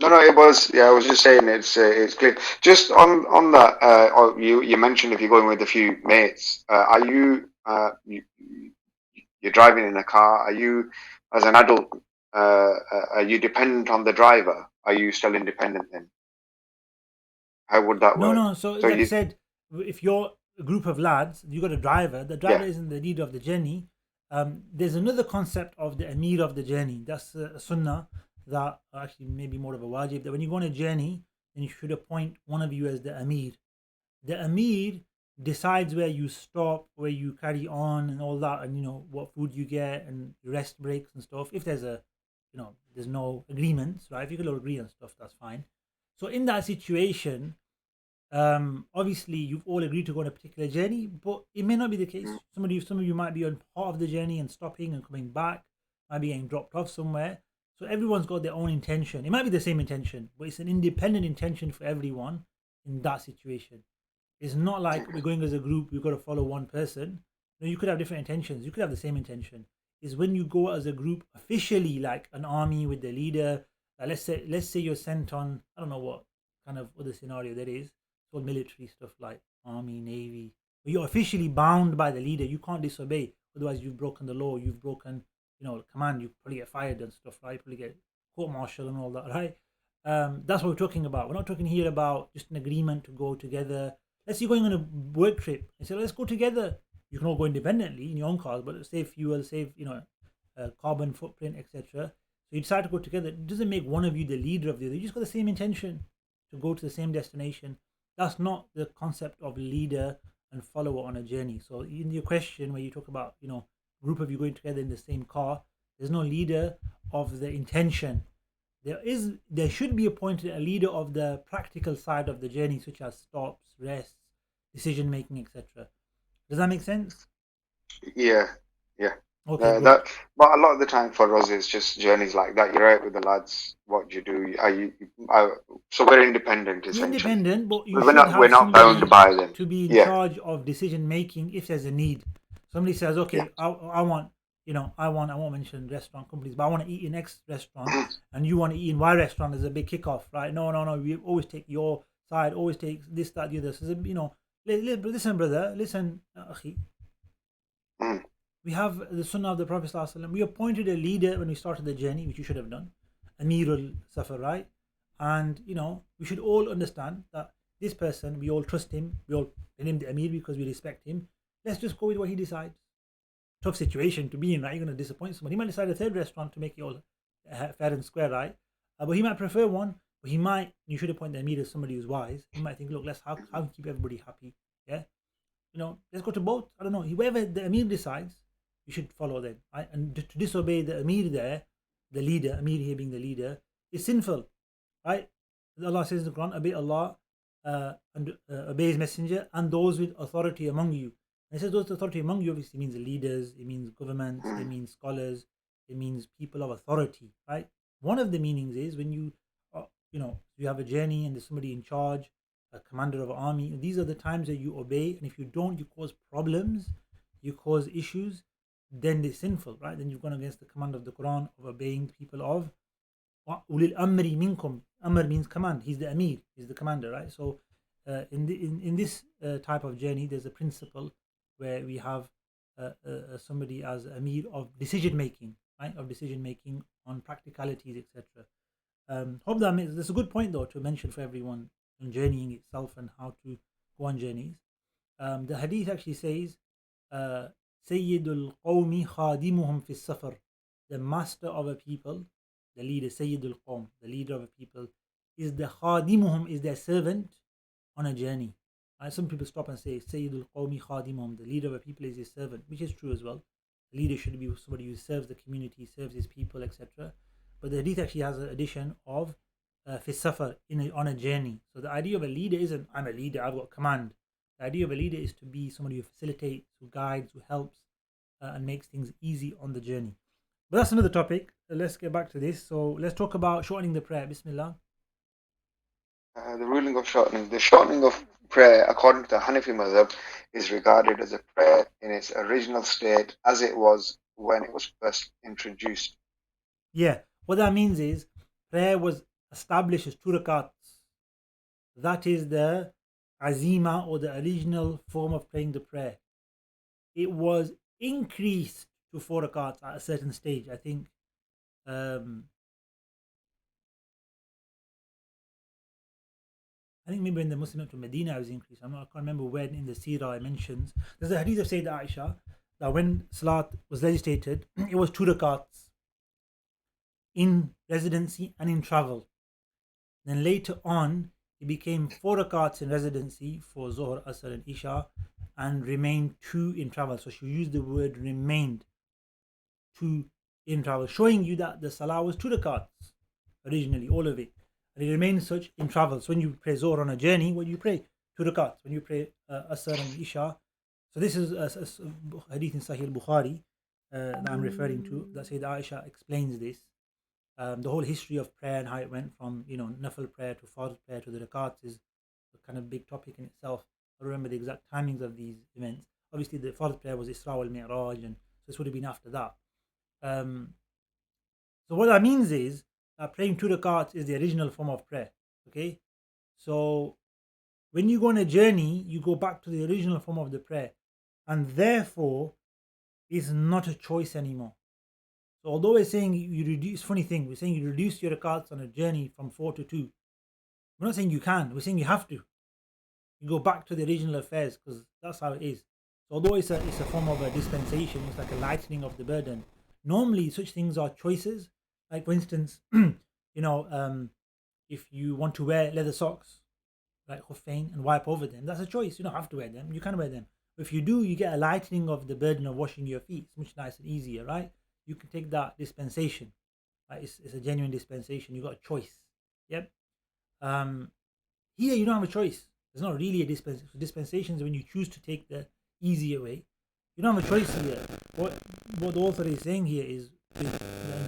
No, it was. Yeah, I was just saying it's clear. Just on that, you mentioned if you're going with a few mates, are you're driving in a car? Are you, as an adult, are you dependent on the driver? Are you still independent then? How would that work? No. So like I said, if you're a group of lads, you got a driver. The driver isn't the leader of the journey. There's another concept of the Amir of the journey. That's a sunnah that actually maybe more of a wajib. That when you go on a journey, then you should appoint one of you as the Amir. The Amir decides where you stop, where you carry on, and all that, and what food you get and rest breaks and stuff. If there's there's no agreements, right? If you can all agree on stuff, that's fine. So in that situation, obviously you've all agreed to go on a particular journey, but it may not be the case. Some of you might be on part of the journey and stopping and coming back, might be getting dropped off somewhere. So everyone's got their own intention. It might be the same intention, but it's an independent intention for everyone in that situation. It's not like we're going as a group, we've got to follow one person. No, you could have different intentions. You could have the same intention. It's when you go as a group officially, like an army with the leader. Let's say you're sent on, I don't know what kind of other scenario that is. It's all military stuff like army, navy. But you're officially bound by the leader. You can't disobey. Otherwise, you've broken the law. You've broken, command. You probably get fired and stuff, right? Probably get court-martial and all that, right? That's what we're talking about. We're not talking here about just an agreement to go together. Let's say you're going on a work trip and say, let's go together. You can all go independently in your own cars, but save fuel, save, carbon footprint, etc. So you decide to go together. It doesn't make one of you the leader of the other. You just got the same intention to go to the same destination. That's not the concept of leader and follower on a journey. So in your question where you talk about, group of you going together in the same car, There's no leader of the intention. There should be appointed a leader of the practical side of the journey, such as stops, rests, decision making, etc. Does that make sense? Yeah, yeah. Okay, good. That, but a lot of the time for us, it's just journeys like that. You're out with the lads. What do you do? So we're independent You're essentially. independent, but you We're should not we're have not bound somebody by them. to be in Yeah. charge of decision making if there's a need. Somebody says, Yeah. okay, I want, I won't mention restaurant companies, but I want to eat in X restaurant and you want to eat in Y restaurant as a big kickoff, right? No, we always take your side, always take this, that, the other. So, listen, brother, listen, akhi. Mm. We have the sunnah of the Prophet ﷺ. We appointed a leader when we started the journey, which you should have done, Amirul Safar, right? And we should all understand that this person, we all trust him, we all name the Amir because we respect him. Let's just go with what he decides. Tough situation to be in, right? You're going to disappoint someone. He might decide a third restaurant to make it all fair and square, right? But he might prefer one, but you should appoint the Amir as somebody who's wise. He might think, look, how can we keep everybody happy? Yeah? Let's go to both. I don't know. Whoever the Amir decides, you should follow them. Right? And to disobey the Amir there, the leader, Amir here being the leader, is sinful. Right? Allah says in the Quran, obey Allah and obey His Messenger and those with authority among you. And it says those with authority among you obviously means leaders, it means governments, it means scholars, it means people of authority. Right? One of the meanings is when you have a journey and there's somebody in charge, a commander of an army. These are the times that you obey, and if you don't, you cause problems, you cause issues. Then they're sinful, right? Then you've gone against the command of the Quran of obeying people of ulil amri minkum. Amr means command. He's the Amir. He's the commander, right? So, in this type of journey, there's a principle where we have somebody as Amir of decision making, right? Of decision making on practicalities, etc. Hope that's a good point though to mention for everyone in journeying itself and how to go on journeys. The hadith actually says, Sayyidul Qawmi khadimuhum fi safar. The master of a people, the leader, Sayyidul Qawm, the leader of a people, is the khadimuhum, is their servant on a journey. Some people stop and say, Sayyidul Qawmi khadimuhum, the leader of a people is his servant, which is true as well. The leader should be somebody who serves the community, serves his people, etc. But the hadith actually has an addition of fi safar, on a journey. So the idea of a leader isn't I'm a leader, I've got command. The idea of a leader is to be somebody who facilitates, who guides, who helps, and makes things easy on the journey. But that's another topic. Let's get back to this. So let's talk about shortening the prayer. Bismillah. The ruling of shortening. The shortening of prayer, according to the Hanafi madhab, is regarded as a prayer in its original state as it was when it was first introduced. Yeah, what that means is prayer was established as 2 rakats. That is the azima or the original form of praying the prayer. It was increased to 4 rakats at a certain stage. I think maybe when the Muslim went to Medina it was increased. I can't remember when in the Seerah it mentions. There's a hadith of Sayyidah Aisha that when Salat was legislated, it was 2 rakats in residency and in travel. Then later on, it became 4 rakats in residency for Zohar, Asr, and Isha, and remained 2 in travel. So she used the word remained 2 in travel, showing you that the Salah was 2 rakats originally, all of it. And it remains such in travel. So when you pray Zohar on a journey, what do you pray? 2 rakats. When you pray Asr and Isha. So this is a hadith in Sahih al-Bukhari that I'm referring to, that Sayyidah Aisha explains this. The whole history of prayer and how it went from nafil prayer to fard prayer to the rakats is a kind of big topic in itself. I don't remember the exact timings of these events. Obviously, the fard prayer was Isra wal Mi'raj, and this would have been after that. So what that means is that praying 2 rakats is the original form of prayer. Okay, so when you go on a journey, you go back to the original form of the prayer, and therefore, it's not a choice anymore. So although we're saying you reduce, funny thing, we're saying you reduce your rakats on a journey from 4 to 2. We're not saying you can, we're saying you have to. You go back to the original affairs because that's how it is. So although it's a form of a dispensation, it's like a lightening of the burden. Normally, such things are choices. Like for instance, if you want to wear leather socks, like khuffain, and wipe over them, that's a choice. You don't have to wear them. You can wear them. But if you do, you get a lightening of the burden of washing your feet. It's much nicer and easier, right? you can take that dispensation. Right? It's a genuine dispensation. You got a choice. Yep. Here you don't have a choice. There's not really a dispensation. Dispensations when you choose to take the easier way. You don't have a choice here. What the author is saying here is in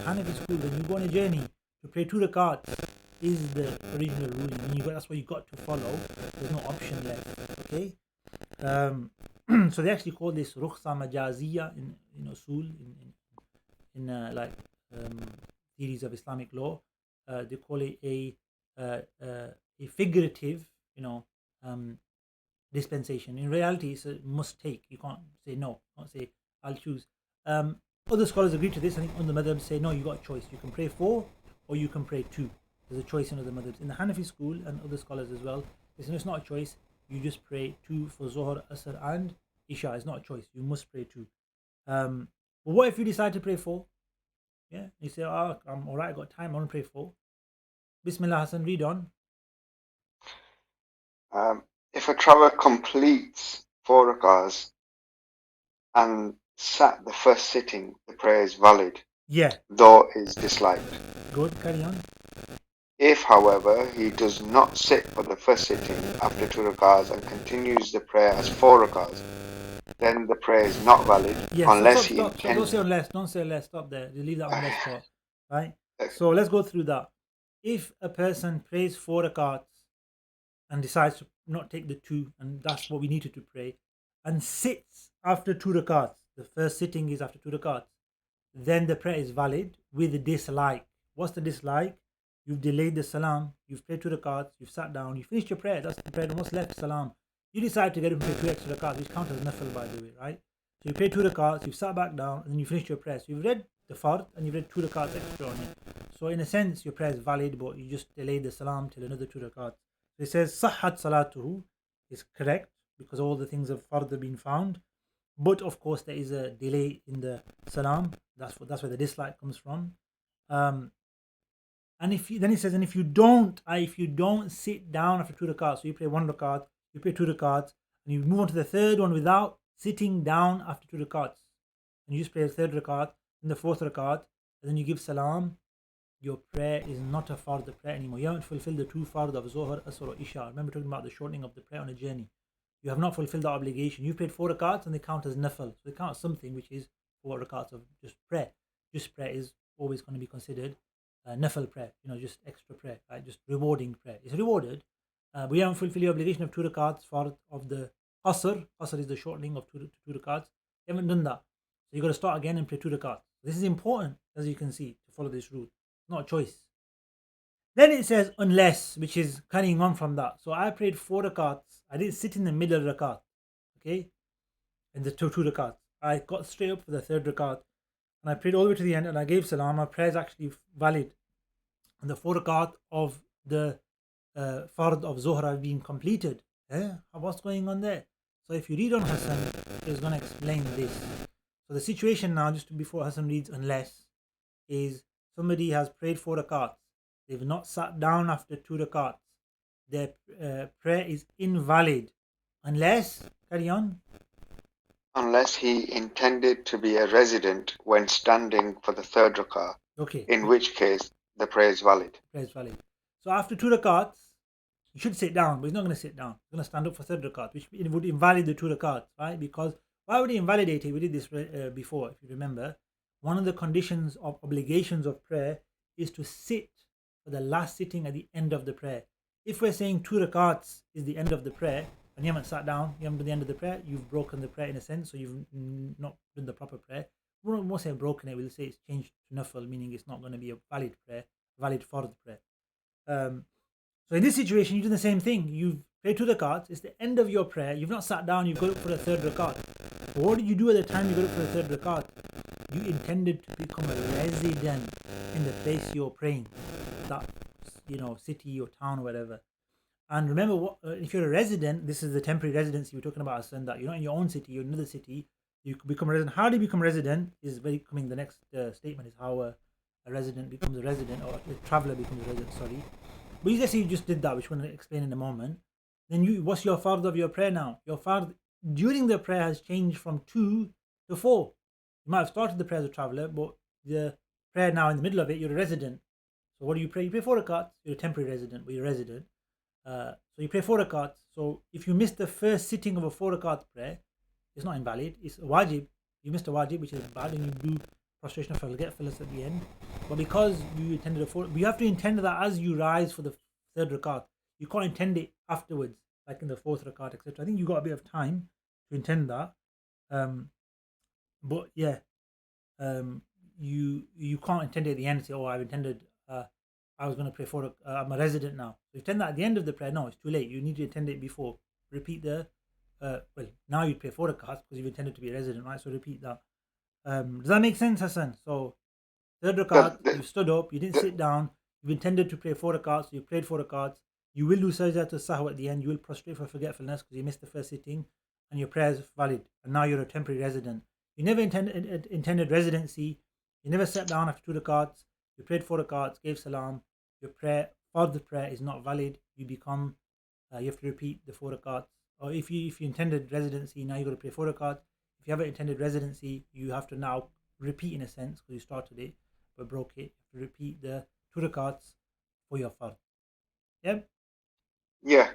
Hanafi school, when you go on a journey to pray 2 rakats is the original ruling. And that's what you got to follow. There's no option left. Okay. So they actually call this rukhsa majaziyya in usul in theories of Islamic law. They call it a figurative, dispensation. In reality, it's a must take. You can't say no. You can't say I'll choose. Other scholars agree to this. I think on the madhab say no. You got a choice. You can pray 4 or you can pray 2. There's a choice in other madhabs. In the Hanafi school and other scholars as well, they say no, it's not a choice. You just pray 2 for Zohar, Asr, and Isha. It's not a choice. You must pray 2. But what if you decide to pray 4? Yeah, you say, I'm alright. I got time. I want to pray 4. Bismillah, Hassan. Read on. If a traveler completes 4 rakahs and sat the first sitting, the prayer is valid. Yeah. Though is disliked. Good, carry on. If, however, he does not sit for the first sitting after 2 rakahs and continues the prayer as 4 rakahs, then the prayer is not valid unless he intends. Don't say unless. Don't say unless. Stop there. You leave that unless part. Right? So let's go through that. If a person prays 4 rakats and decides to not take the 2, and that's what we needed to pray, and sits after 2 rakats, the first sitting is after 2 rakats, then the prayer is valid with a dislike. What's the dislike? You've delayed the salam, you've prayed 2 rakats, you've sat down, you finished your prayer, that's the prayer, what's left, salam. You decide to get up and pray 2 extra rakats, which count as nafil, by the way, right? So you pray 2 rakats, you've sat back down, and then you finished your prayer. So you've read the fard, and you've read 2 rakats extra on it. So in a sense, your prayer is valid, but you just delayed the salam till another 2 rakats. So it says, sahhat salatuhu is correct, because all the things of fard have been found. But of course, there is a delay in the salam. That's where the dislike comes from. And then he says, and if you don't sit down after 2 rakats, so you pray 1 rakat, you pray 2 rakats, and you move on to the third one without sitting down after 2 rakats, and you just pray the 3rd rakat, and the 4th rakat, and then you give salam, your prayer is not a fard prayer anymore. You haven't fulfilled the 2 fard of Zohar, Asr, or Isha. Remember talking about the shortening of the prayer on a journey. You have not fulfilled the obligation. You prayed 4 rakats and they count as nafil. So they count as something which is 4 rakats of just prayer. Just prayer is always going to be considered nafil prayer, just extra prayer, right? Just rewarding prayer. It's rewarded. We haven't fulfilled the obligation of 2 rakats of the Asr. Asr is the shortening of 2 rakats. You haven't done that. So you've got to start again and pray 2 rakats. This is important, as you can see, to follow this rule. Not a choice. Then it says unless, which is carrying on from that. So I prayed 4 rakats. I didn't sit in the middle rakat. Okay? In the 2 rakats. I got straight up for the 3rd rakat. And I prayed all the way to the end and I gave salam. My prayer is actually valid. And the 4 rakat of the fard of Zohar have been completed. What's going on there? So if you read on Hassan, it's going to explain this. So the situation now, just before Hassan reads unless, is somebody has prayed 4 rakats. They've not sat down after 2 rakats. Their prayer is invalid. Unless, carry on. Unless he intended to be a resident when standing for the 3rd rakah. Okay. In which case, the prayer is valid. Prayer is valid. So after 2 rakats, you should sit down, but he's not going to sit down. He's going to stand up for 3rd rakat, which would invalidate the 2 rakats, right? Because why would he invalidate it? We did this before, if you remember. One of the conditions of obligations of prayer is to sit for the last sitting at the end of the prayer. If we're saying 2 rakats is the end of the prayer, and you haven't sat down, you haven't done the end of the prayer, you've broken the prayer in a sense, so you've not done the proper prayer. We won't say broken it, we'll say it's changed to nafil, meaning it's not going to be a valid prayer, valid fard prayer. So in this situation, you do the same thing. You've prayed 2 rakats, it's the end of your prayer, you've not sat down, you've got up for the 3rd rakat. But what did you do at the time you got up for the 3rd rakat? You intended to become a resident in the place you're praying, that city or town or whatever. And remember, if you're a resident, this is the temporary residency we're talking about, Hassan, that you're not in your own city, you're in another city, you become a resident. How do you become a resident is very coming. The next statement is how a resident becomes a resident, or a traveler becomes a resident, sorry. But let's say you just did that, which we're going to explain in a moment. Then what's your fard of your prayer now? Your fard during the prayer has changed from 2 to 4. You might have started the prayer as a traveler, but the prayer now in the middle of it, you're a resident. So what do you pray? You pray 4 rakats. You're a temporary resident, but you're a resident. So you pray 4 rakats. So if you miss the first sitting of a 4 rakat prayer, it's not invalid. It's a wajib. You missed a wajib, which is bad, and you do prostration of forgetfulness at the end. But because you intended you have to intend that as you rise for the third rakat. You can't intend it afterwards, like in the fourth rakat, etc. I think you got a bit of time to intend that. But yeah, you can't intend it at the end and say, "Oh, I've intended. I was going to pray for. I'm a resident now." So you intend that at the end of the prayer. No, it's too late. You need to intend it before. Repeat the. Well, now you pray 4 rakats because you've intended to be a resident, right? So repeat that. Does that make sense, Hassan? So third rakat, you stood up, you didn't sit down, you've intended to pray 4 rakats, you prayed 4 rakats, you will do sajda to sahw at the end, you will prostrate for forgetfulness because you missed the first sitting, and your prayer is valid, and now you're a temporary resident. You never intended residency, you never sat down after 2 rakats, you prayed 4 rakats, gave salam, your prayer, fard prayer is not valid, you become, you have to repeat the 4 rakats, or if you intended residency, now you got to pray 4 rakats. If you haven't intended residency, you have to now repeat in a sense because you started it but broke it. You have to repeat the 2 rakats for your fard. Yep. Yeah.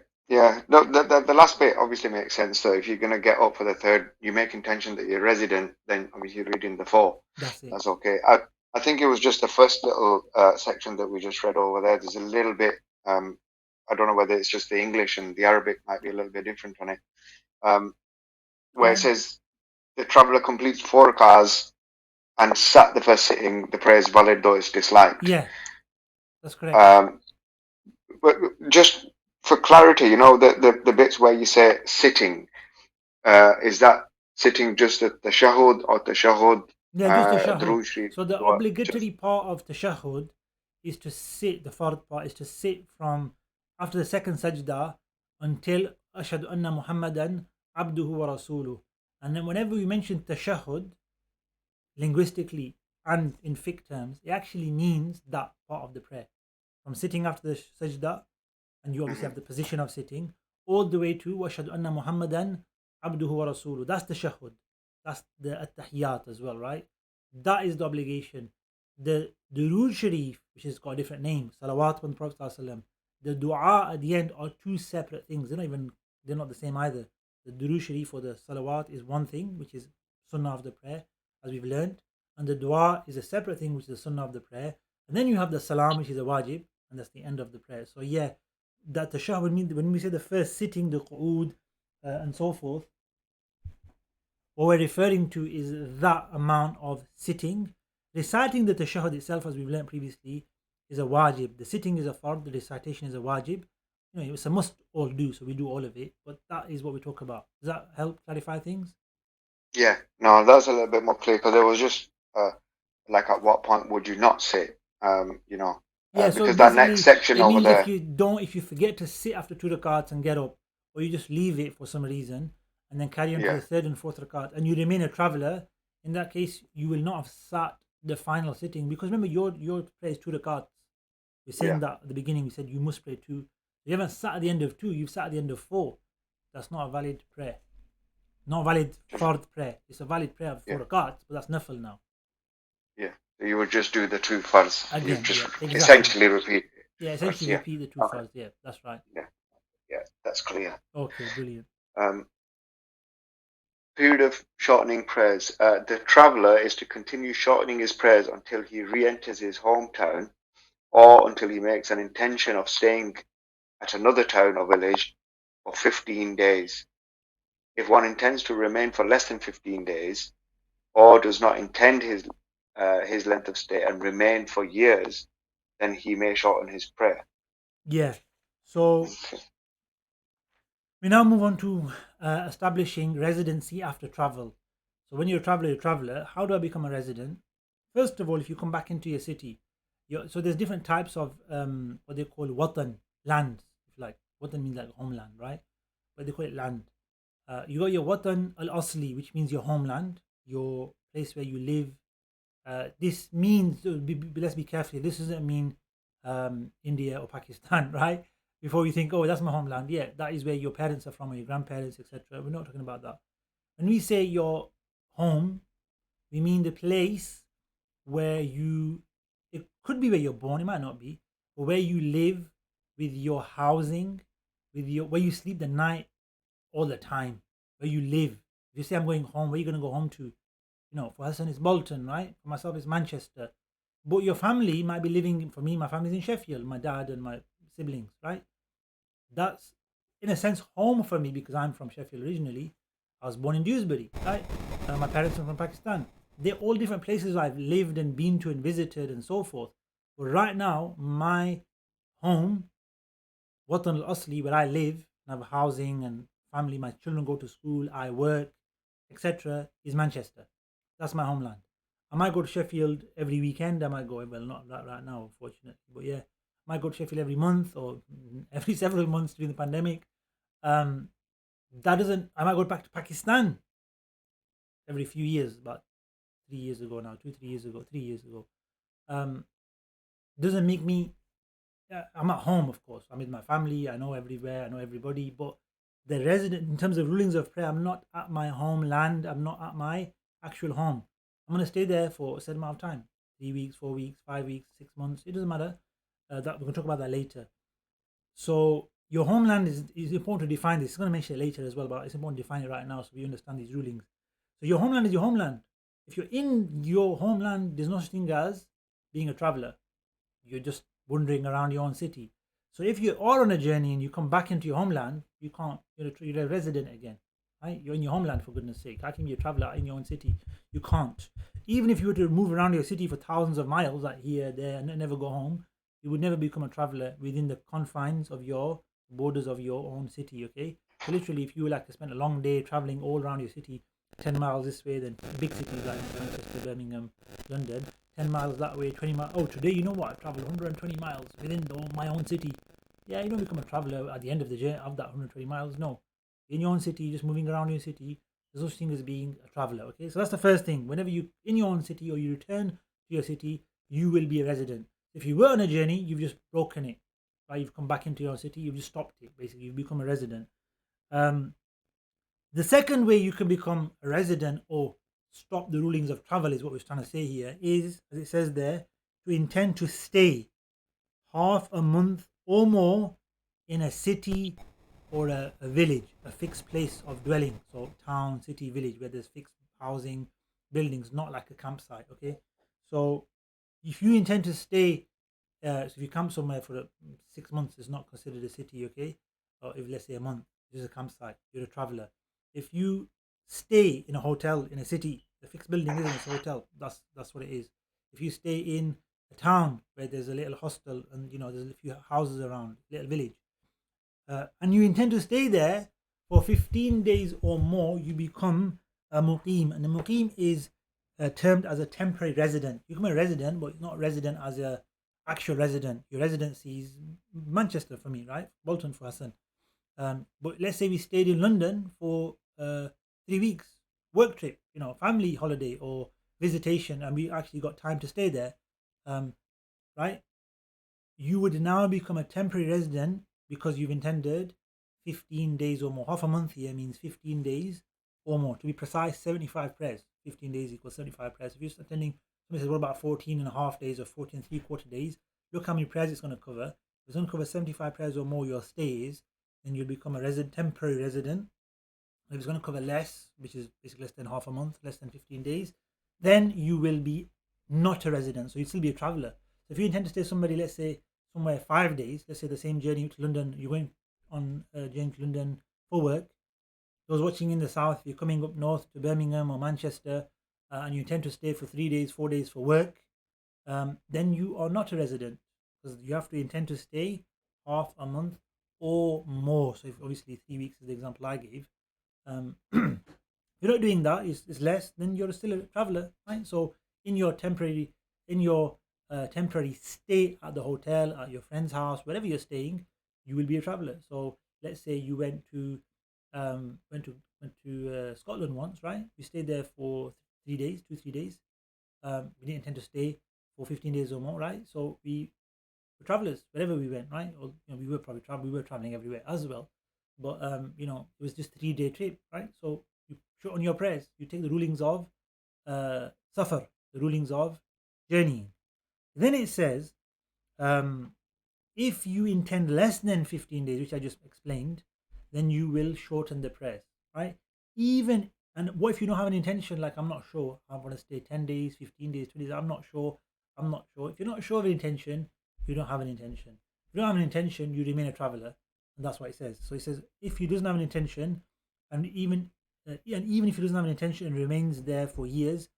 No, the last bit obviously makes sense. So if you're going to get up for the third, you make intention that you're resident, then obviously you're reading the 4. That's it. That's okay. I think it was just the first little section that we just read over there. There's a little bit, I don't know whether it's just the English and the Arabic might be a little bit different on it, where it says the traveller completes 4 rakahs and sat the first sitting, the prayer is valid though it's disliked. Yeah, that's correct. But just for clarity, the bits where you say sitting, is that sitting just at the tashahhud or tashahhud, Yeah, just tashahhud. Durood Sharif, So the or obligatory part of tashahhud is to sit, the fard part is to sit from after the second sajda until ashhadu anna Muhammadan abduhu wa rasuluh. And then whenever we mention tashahhud, linguistically and in fiqh terms, it actually means that part of the prayer. From sitting after the sajda, and you obviously have the position of sitting, all the way to washhadu anna Muhammadan abduhu wa rasuluh. That's the shahud. That's the at-tahiyyat as well, right? That is the obligation. The Durood Sharif, which has got a different name, salawat on the Prophet ﷺ, the dua at the end are two separate things. They're not the same either. The Durood Sharif or the salawat is one thing, which is sunnah of the prayer, as we've learned, and the dua is a separate thing, which is the sunnah of the prayer. And then you have the salam, which is a wajib, and that's the end of the prayer. So yeah, that tashahhud means when we say the first sitting, the qu'ud, and so forth, what we're referring to is that amount of sitting. Reciting the tashahhud itself, as we've learned previously, is a wajib. The sitting is a fard, the recitation is a wajib. It's a must all do, so we do all of it. But that is what we talk about. Does that help clarify things? Yeah, no, that's a little bit more clear because there was just like at what point would you not sit? Yeah, so Because that next basically section it over means if there, you forget to sit after 2 rakats and get up, or you just leave it for some reason and then carry on to yeah, the third and fourth rakat, and you remain a traveler, in that case you will not have sat the final sitting, because remember your prayer is 2 rakats. We're saying that at the beginning we said you must pray 2. You haven't sat at the end of 2, you've sat at the end of 4. That's not a valid prayer. Not a valid fard prayer. It's a valid prayer of 4 rakats, but that's nafil now. yeah. So you would just do the 2 fards. You Again, just yeah, exactly. essentially repeat it. Yeah, essentially Yeah. repeat the 2 Okay. fards. Yeah, that's right. Yeah, that's clear. Okay, brilliant. Period of shortening prayers. The traveller is to continue shortening his prayers until he re-enters his hometown or until he makes an intention of staying at another town or village for 15 days. If one intends to remain for less than 15 days or does not intend his length of stay and remain for years, then he may shorten his prayer. Yeah. So we now move on to establishing residency after travel. So when you're a traveler, how do I become a resident? First of all, if you come back into your city, so there's different types of what they call watan, land, if you like. Watan means like homeland, right? But they call it land. You got your watan al-asli, which means your homeland, your place where you live. This means, let's be careful, this doesn't mean India or Pakistan, right? Before you think, oh, that's my homeland. Yeah, that is where your parents are from, or your grandparents, etc. We're not talking about that. When we say your home, we mean the place where it could be where you're born, it might not be, but where you live, with your housing, where you sleep the night all the time, where you live. If you say I'm going home, where are you going to go home to? For Hassan it's Bolton, right? For myself it's Manchester. But your family might be living, for me, my family's in Sheffield, my dad and my siblings, right? That's, in a sense, home for me because I'm from Sheffield originally. I was born in Dewsbury, right? My parents are from Pakistan. They're all different places I've lived and been to and visited and so forth. But right now, my home, Watan al-Asli, where I live, and have housing and family, my children go to school, I work, etc., is Manchester. That's my homeland. I might go to Sheffield every weekend. I might go, well, not right now, unfortunately, but yeah, I might go to Sheffield every month or every several months during the pandemic. Um, that doesn't. I might go back to Pakistan every few years. About 3 years ago now, 2, 3 years ago, 3 years ago. Um, doesn't make me. I'm at home, of course. I'm with my family. I know everywhere. I know everybody. But the resident, in terms of rulings of prayer, I'm not at my homeland. I'm not at my actual home. I'm going to stay there for a certain amount of time, 3 weeks, 4 weeks, 5 weeks, 6 months. It doesn't matter. That we're going to talk about that later. So your homeland is important to define this. It's going to mention it later as well, but it's important to define it right now so we understand these rulings. So your homeland is your homeland. If you're in your homeland, there's no such thing as being a traveler. You're just wandering around your own city. So if you are on a journey and you come back into your homeland, you can't. You're a resident again, right? You're in your homeland, for goodness sake. How can you be a traveler in your own city? You can't. Even if you were to move around your city for thousands of miles, like here, there, and never go home, you would never become a traveler within the confines of your borders of your own city. Okay. So literally, if you would like to spend a long day traveling all around your city, 10 miles this way, then big cities like Manchester, Birmingham, London, 10 miles that way, 20 miles. Oh, today, you know what? I traveled 120 miles within my own city. Yeah, you don't become a traveler at the end of the journey of that 120 miles. No. In your own city, just moving around your city, there's no such thing as being a traveler. Okay, so that's the first thing. Whenever you in your own city or you return to your city, you will be a resident. If you were on a journey, you've just broken it. Right? You've come back into your city, you've just stopped it. Basically, you've become a resident. The second way you can become a resident or stop the rulings of travel is what we're trying to say here is, as it says there, to intend to stay half a month or more in a city or a village, a fixed place of dwelling. So town, city, village, where there's fixed housing, buildings, not like a campsite. Okay. So if you intend to stay, so if you camp somewhere for 6 months, it's not considered a city. Okay. Or if, let's say, a month, it's a campsite, you're a traveler. If you stay in a hotel in a city, the fixed building isn't a hotel. That's what it is. If you stay in a town where there's a little hostel and there's a few houses around, little village, and you intend to stay there for 15 days or more, you become a muqim. And a muqim is termed as a temporary resident. You become a resident, but not resident as a actual resident. Your residency is Manchester for me, right? Bolton for Hassan. But let's say we stayed in London for 3 weeks, work trip, family holiday or visitation, and we actually got time to stay there, right? You would now become a temporary resident because you've intended 15 days or more. Half a month here means 15 days or more. To be precise, 75 prayers. 15 days equals 75 prayers. If you're attending, somebody says, what about 14 and a half days or 14 and 3/4 days? Look how many prayers it's going to cover. If it's going to cover 75 prayers or more, your stays, then you'll become a temporary resident. If it's going to cover less, which is basically less than half a month, less than 15 days, then you will be not a resident. So you'd still be a traveler. So if you intend to stay somebody, let's say somewhere 5 days, let's say the same journey to London, you're going on a journey to London for work. Those watching in the south, if you're coming up north to Birmingham or Manchester, and you intend to stay for 3 days, 4 days for work, then you are not a resident because you have to intend to stay half a month or more. So if obviously 3 weeks is the example I gave. If you're not doing that, it's less, then you're still a traveler, right? So in your temporary stay at the hotel, at your friend's house, wherever you're staying, you will be a traveler. So let's say you went to Scotland once, right? We stayed there for 3 days, 2, 3 days. We didn't intend to stay for 15 days or more, right? So we were travelers wherever we went, right? Or we were probably traveling everywhere as well. But it was just 3 day trip, right? So you show on your prayers, you take the rulings of safar, the rulings of journeying. Then it says, if you intend less than 15 days, which I just explained, then you will shorten the prayers, right? Even, and what if you don't have an intention, like, I'm not sure, I want to stay 10 days, 15 days, 20 days, I'm not sure. If you're not sure of an intention, you don't have an intention. If you don't have an intention, you remain a traveler. And that's what it says. So it says, if he doesn't have an intention, and even if he doesn't have an intention and remains there for years,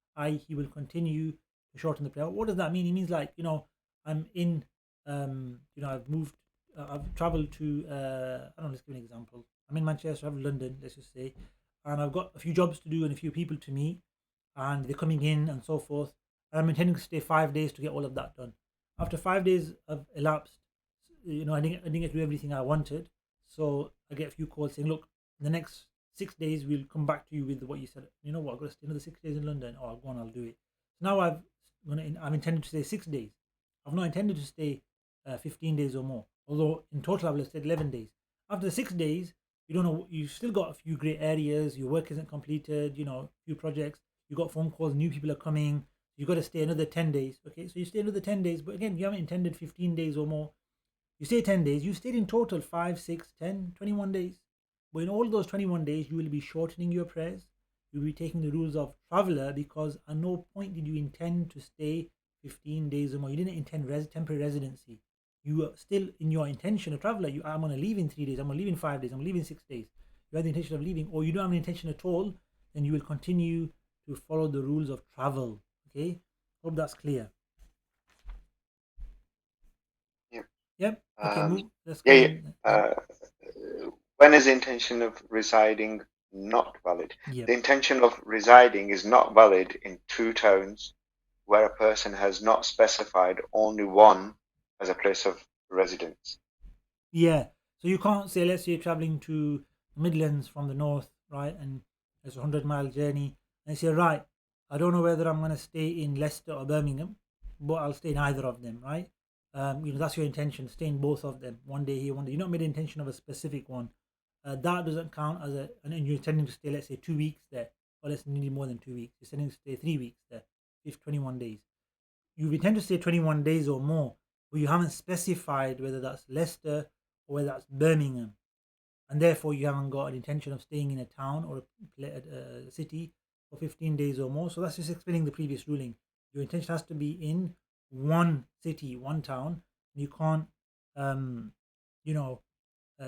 he will continue to shorten the prayer. What does that mean? It means, like, I'm in, I've moved, I've traveled to, I don't know, let's give an example. I'm in Manchester, I'm in London, let's just say, and I've got a few jobs to do and a few people to meet, and they're coming in and so forth. And I'm intending to stay 5 days to get all of that done. After 5 days have elapsed, I didn't get to do everything I wanted. So I get a few calls saying, look, in the next 6 days, we'll come back to you with what you said. You know what, I've got to stay another 6 days in London. Oh, I'll go on, I'll do it. So now I've intended to stay 6 days. I've not intended to stay 15 days or more. Although in total, I've stayed 11 days. After the 6 days, you don't know, you've still got a few grey areas, your work isn't completed, a few projects, you got phone calls, new people are coming, you got to stay another 10 days. Okay, so you stay another 10 days, but again, you haven't intended 15 days or more. You stay 10 days, you stayed in total 5, 6, 10, 21 days. But in all those 21 days, you will be shortening your prayers. You'll be taking the rules of traveler, because at no point did you intend to stay 15 days or more. You didn't intend temporary residency. You are still in your intention of traveler. I'm going to leave in 3 days, I'm going to leave in 5 days, I'm going to leave in 6 days. You have the intention of leaving, or you don't have an intention at all, then you will continue to follow the rules of travel. Okay, hope that's clear. Yep. Yep. Okay, move. Let's go Yeah. on. When is the intention of residing not valid? Yep. The intention of residing is not valid in two towns where a person has not specified only one as a place of residence. Yeah. So you can't say, let's say you're traveling to Midlands from the north, right? And it's a 100-mile journey. And you say, right, I don't know whether I'm going to stay in Leicester or Birmingham, but I'll stay in either of them, right? That's your intention, stay in both of them. One day here, one day. You're not made an intention of a specific one. That doesn't count as and you're intending to stay, let's say, 2 weeks there, or let's need more than 2 weeks. You're intending to stay 3 weeks there, if 21 days. You intend to stay 21 days or more, but you haven't specified whether that's Leicester or whether that's Birmingham, and therefore you haven't got an intention of staying in a town or a city for 15 days or more. So that's just explaining the previous ruling. Your intention has to be in one city, one town. You can't,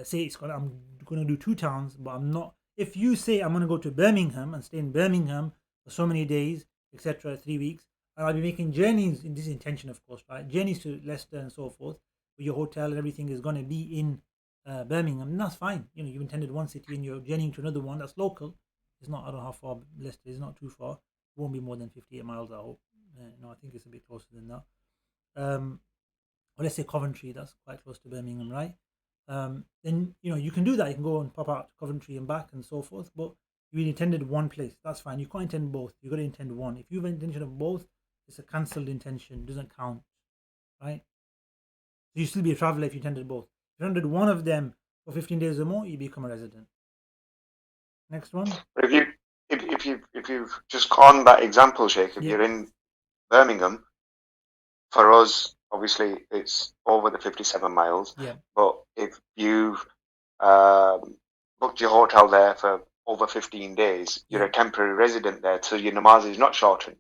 say I'm going to do two towns, but I'm not. If you say I'm going to go to Birmingham and stay in Birmingham for so many days, etc., 3 weeks, and I'll be making journeys in this intention, of course, right? Journeys to Leicester and so forth, where your hotel and everything is going to be in Birmingham, and that's fine. You've intended one city and you're journeying to another one that's local. It's not, I don't know how far Leicester is, not too far. It won't be more than 58 miles, I hope. No, I think it's a bit closer than that. Or let's say Coventry, that's quite close to Birmingham, right? Then you can do that. You can go and pop out to Coventry and back and so forth. But you intended one place. That's fine. You can't intend both. You got to intend one. If you have intention of both, it's a cancelled intention. It doesn't count, right? So you still be a traveler if you intended both. If you intended one of them for 15 days or more, you become a resident. Next one. If you've just on that example, Sheikh, if you're in Birmingham, for us, obviously it's over the 57 miles. Yeah. But if you've booked your hotel there for over 15 days, you're a temporary resident there, so your namaz is not shortened.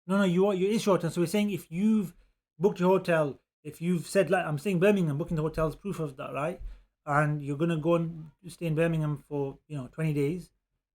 No, you is shortened. So we're saying if you've booked your hotel, if you've said, like I'm saying Birmingham, booking the hotel is proof of that, right? And you're gonna go and stay in Birmingham for 20 days,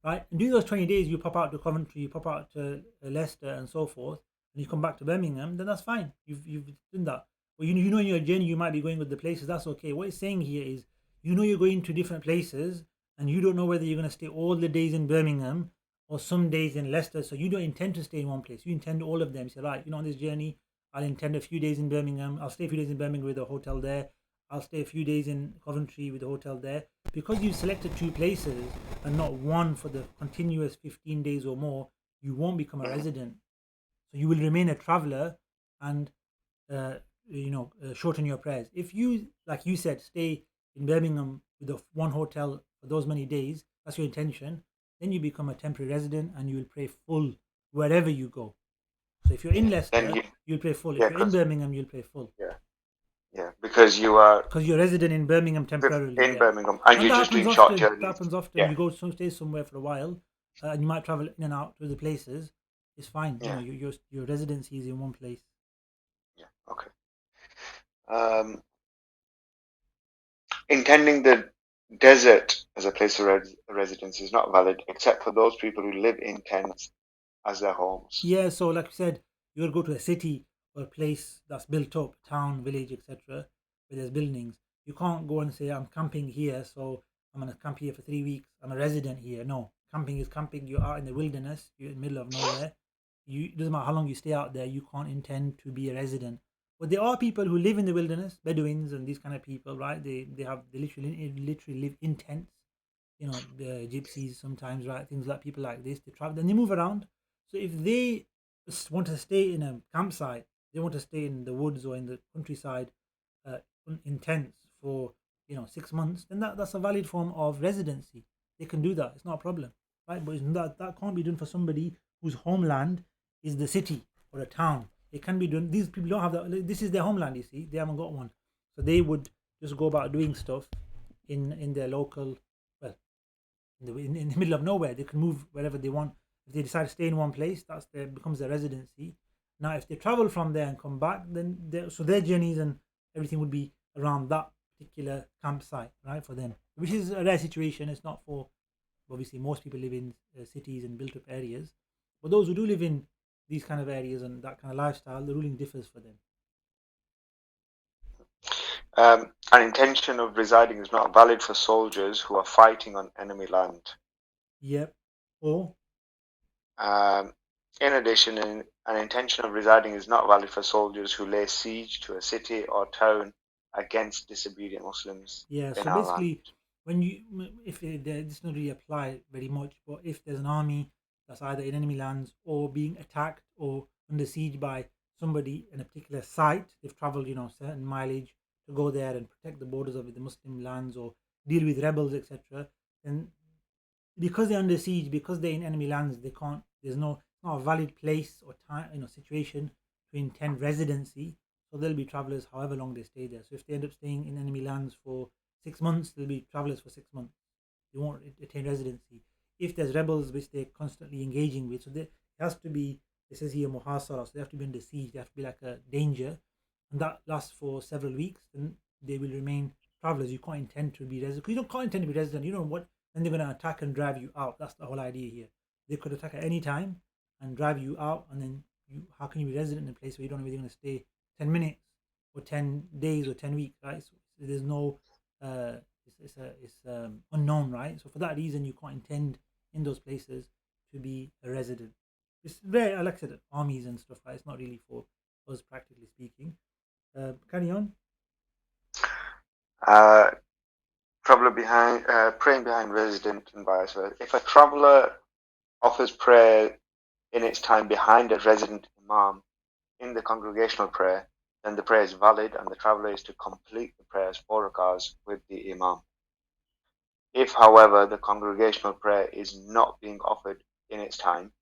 right? And during those 20 days, you pop out to Coventry, you pop out to Leicester, and so forth, and you come back to Birmingham, then that's fine. You've done that. Well, in your journey, you might be going with the places. That's okay. What it's saying here is, you're going to different places, and you don't know whether you're gonna stay all the days in Birmingham or some days in Leicester. So you don't intend to stay in one place. You intend all of them. You say, right, on this journey, I'll intend a few days in Birmingham. I'll stay a few days in Birmingham with a hotel there. I'll stay a few days in Coventry with a hotel there. Because you've selected two places and not one for the continuous 15 days or more, you won't become a resident. So you will remain a traveler and, shorten your prayers. If you, like you said, stay in Birmingham with the one hotel for those many days, that's your intention, then you become a temporary resident and you will pray full wherever you go. So if you're in then Leicester, you'll pay full. If yeah, you're in 'cause Birmingham, you'll pay full. because you are Because you're resident in Birmingham temporarily, in yeah. Birmingham and And you're that just happens doing short often. That journeys. happens often. Yeah, You go stay somewhere for a while, and you might travel in and out to the places. It's fine. You know, yeah, your residency is in one place. yeah. Okay. Intending the desert as a place of residence is not valid except for those people who live in tents as their homes. Yeah. So, like you said, you'll go to a city or a place that's built up, town, village, etc., where there's buildings. You can't go and say, "I'm camping here, so I'm gonna camp here for 3 weeks. I'm a resident here." No, camping is camping. You're out in the wilderness. You're in the middle of nowhere. It doesn't matter how long you stay out there. You can't intend to be a resident. But there are people who live in the wilderness, Bedouins and these kind of people, right? They literally live in tents. You know, the gypsies sometimes, right? Things like people like this. They travel, then they move around. So if they want to stay in a campsite, they want to stay in the woods or in the countryside, uh, in tents for 6 months, then that's a valid form of residency. They can do that. It's not a problem, right? But that can't be done for somebody whose homeland is the city or a town. It can be done. These people don't have that. This is their homeland. You see, they haven't got one, so they would just go about doing stuff in their local. Well, in the middle of nowhere, they can move wherever they want. If they decide to stay in one place, becomes their residency. Now, if they travel from there and come back, then so their journeys and everything would be around that particular campsite, right, for them, which is a rare situation. It's not for, obviously, most people live in cities and built up areas, but those who do live in these kind of areas and that kind of lifestyle, the ruling differs for them. An intention of residing is not valid for soldiers who are fighting on enemy land. Yep. Or Um, in addition, an intention of residing is not valid for soldiers who lay siege to a city or town against disobedient Muslims yeah. in So our land. basically, if this doesn't really apply very much, but if there's an army that's either in enemy lands or being attacked or under siege by somebody in a particular site, they've traveled certain mileage to go there and protect the borders of the Muslim lands or deal with rebels, etc. Then because they're under siege, because they're in enemy lands, they can't. There's not a valid place or time, situation to intend residency. So there'll be travelers however long they stay there. So if they end up staying in enemy lands for 6 months, there'll be travelers for 6 months. They won't attain residency. If there's rebels which they're constantly engaging with, so there has to be. This is here muhasara, so they have to be under siege. They have to be like a danger, and that lasts for several weeks. Then they will remain travelers. You can't intend to be resident. You don't can't intend to be resident. You know what? Then they're going to attack and drive you out. That's the whole idea here. They could attack at any time and drive you out, and then how can you be resident in a place where you don't know whether you're going to stay 10 minutes or 10 days or 10 weeks, right? So there's no, it's unknown, right? So for that reason, you can't intend in those places to be a resident. It's very, like I said, armies and stuff, right? It's not really for us, practically speaking. Carry on. Uh, praying behind resident and vice versa. If a traveler offers prayer in its time behind a resident imam in the congregational prayer, then the prayer is valid and the traveler is to complete the prayers 4 rakahs with the imam. If, however, the congregational prayer is not being offered in its time,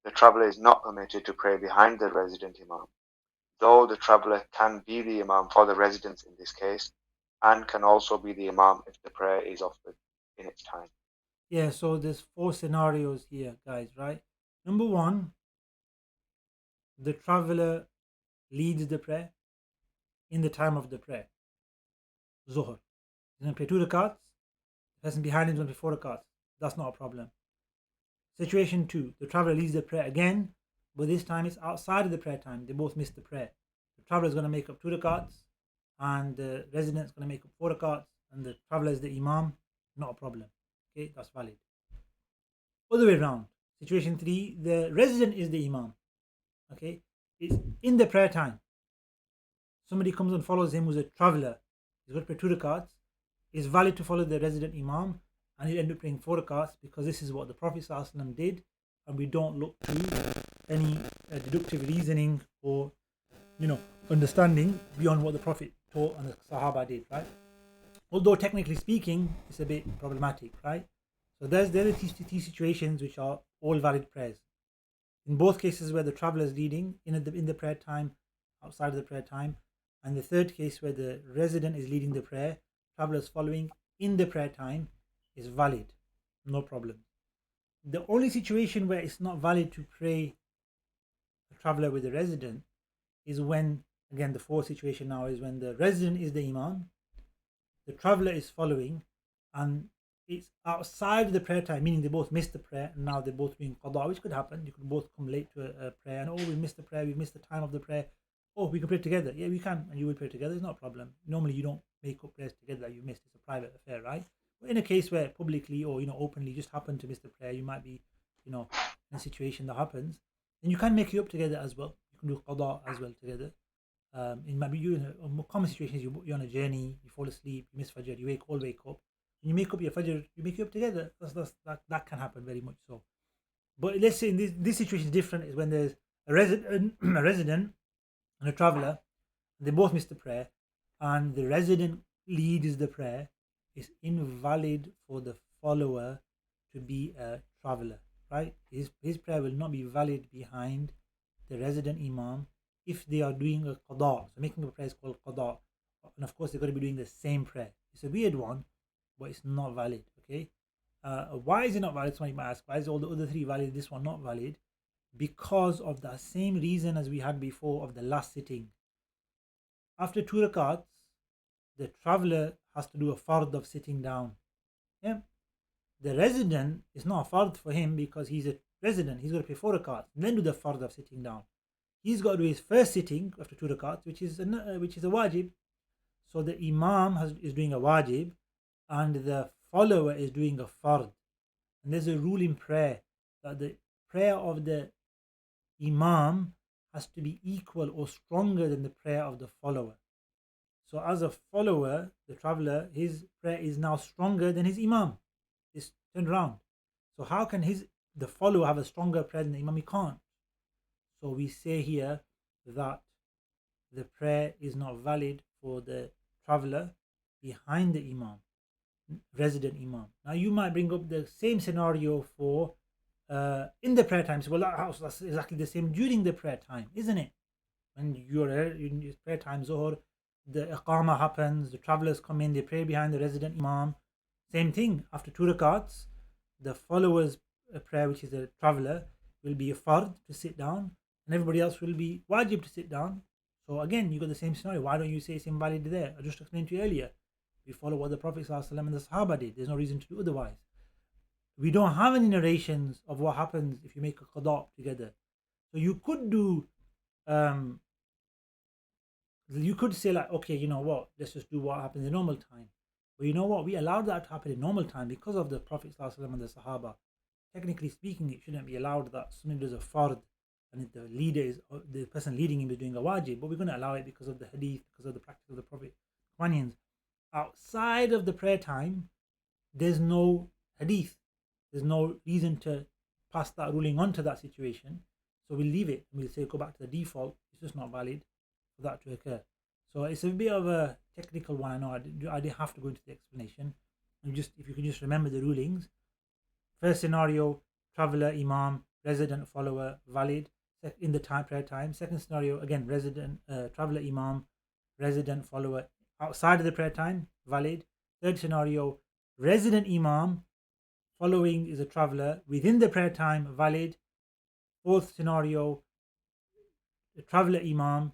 the traveler is not permitted to pray behind the resident imam, though the traveler can be the imam for the residents in this case, and can also be the imam if the prayer is offered in its time. Yeah, so there's 4 scenarios here, guys, right? Number one, the traveler leads the prayer in the time of the prayer. Zuhr. He's going to pray 2 rakats. The person behind him is going to pray 4 rakats. That's not a problem. Situation two, the traveler leads the prayer again, but this time it's outside of the prayer time. They both missed the prayer. The traveler is going to make up 2 rakats, and the resident is going to make up 4 rakats, and the traveler is the imam. Not a problem. Okay, that's valid. Other way around. Situation three, the resident is the imam. Okay, it's in the prayer time. Somebody comes and follows him who's a traveler. He's got to pray 2 rakats. It's valid to follow the resident imam, and he'll end up praying 4 rakats because this is what the Prophet ﷺ did, and we don't look to any deductive reasoning or understanding beyond what the Prophet taught and the Sahaba did, right? Although technically speaking, it's a bit problematic, right? So there are the three situations which are all valid prayers. In both cases where the traveler is leading in the prayer time, outside of the prayer time, and the third case where the resident is leading the prayer, traveler is following in the prayer time, is valid, no problem. The only situation where it's not valid to pray a traveler with a resident is when, again, the fourth situation now is when the resident is the imam, the traveler is following, and it's outside the prayer time, meaning they both missed the prayer and now they're both doing qada, which could happen. You could both come late to a prayer and, oh, we missed the prayer, we missed the time of the prayer. Oh, we can pray together. Yeah, we can, and you will pray together. It's not a problem. Normally, you don't make up prayers together that you missed. It's a private affair, right? But in a case where publicly or openly you just happen to miss the prayer, you might be, in a situation that happens, then you can make it up together as well. You can do qada as well together. In maybe you in a more common situation is you're on a journey, you fall asleep, you miss fajr, you wake up, and you make up your fajr, you make it up together. That can happen very much so. But let's say in this situation is different. Is when there's a resident and a traveler, they both miss the prayer, and the resident leads the prayer. It's invalid for the follower to be a traveler, right? His prayer will not be valid behind the resident imam if they are doing a qada. So making a prayer is called qada, and of course they're going to be doing the same prayer. It's a weird one, but it's not valid. Okay, why is it not valid? Somebody might ask, why is all the other three valid, this one not valid? Because of the same reason as we had before of the last sitting. After 2 rakats, the traveler has to do a fard of sitting down. Yeah, the resident is not a fard for him because he's a resident. He's got to pay 4 rakats, then do the fard of sitting down. He's got to do his first sitting after 2 rakats, which is a wajib. So the imam is doing a wajib, and the follower is doing a fard. And there's a rule in prayer that the prayer of the imam has to be equal or stronger than the prayer of the follower. So as a follower, the traveler, his prayer is now stronger than his imam. It's turned around. So how can the follower have a stronger prayer than the imam? He can't. So we say here that the prayer is not valid for the traveler behind the imam, resident imam. Now you might bring up the same scenario for in the prayer time. So, well, that's exactly the same during the prayer time, isn't it? When you're in your prayer time, Zohar, the iqamah happens, the travelers come in, they pray behind the resident imam. Same thing, after 2 rakats, the follower's prayer, which is the traveler, will be a fard to sit down, and everybody else will be wajib to sit down. So again, you got the same scenario. Why don't you say it's invalid there? I just explained to you earlier. We follow what the Prophet ﷺ and the Sahaba did. There's no reason to do otherwise. We don't have any narrations of what happens if you make a qada together. So you could do, you could say like, okay, you know what, let's just do what happens in normal time. But you know what, we allowed that to happen in normal time because of the Prophet ﷺ and the Sahaba. Technically speaking, it shouldn't be allowed that somebody does a fard and the leader is, the person leading him is doing a wajib, but we're going to allow it because of the hadith, because of the practice of the Prophet companions. Outside of the prayer time, there's no hadith. There's no reason to pass that ruling on to that situation. So we'll leave it and we'll say go back to the default. It's just not valid for that to occur. So it's a bit of a technical one. I know I didn't have to go into the explanation. And just if you can just remember the rulings. First scenario, traveler, imam, resident, follower, valid in the prayer time. Second scenario, again, resident, traveler, imam, resident, follower outside of the prayer time, valid. Third scenario, resident imam, following is a traveler within the prayer time, valid. Fourth scenario, the traveler imam,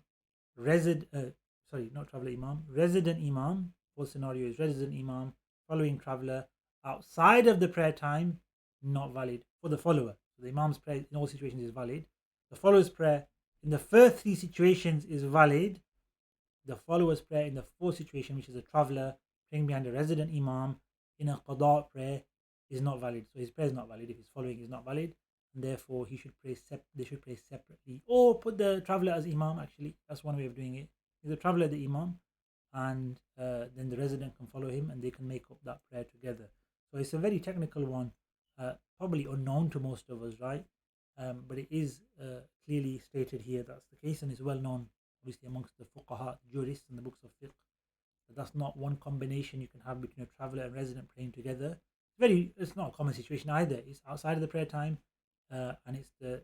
resident imam. Fourth scenario is resident imam, following traveler outside of the prayer time, not valid for the follower. So the imam's prayer in all situations is valid. The follower's prayer in the first 3 situations is valid. The follower's prayer in the fourth situation, which is a traveler praying behind a resident imam in a qada prayer, is not valid. So his prayer is not valid if his following is not valid, and therefore he should pray. They should pray separately, or put the traveler as imam. Actually, that's one way of doing it. Is the traveler the imam, and then the resident can follow him, and they can make up that prayer together. So it's a very technical one, probably unknown to most of us, right? But it is clearly stated here that's the case, and it's well known, obviously, amongst the fuqaha, jurists, and the books of fiqh. That's not one combination you can have between a traveler and resident praying together. It's not a common situation either. It's outside of the prayer time, and it's the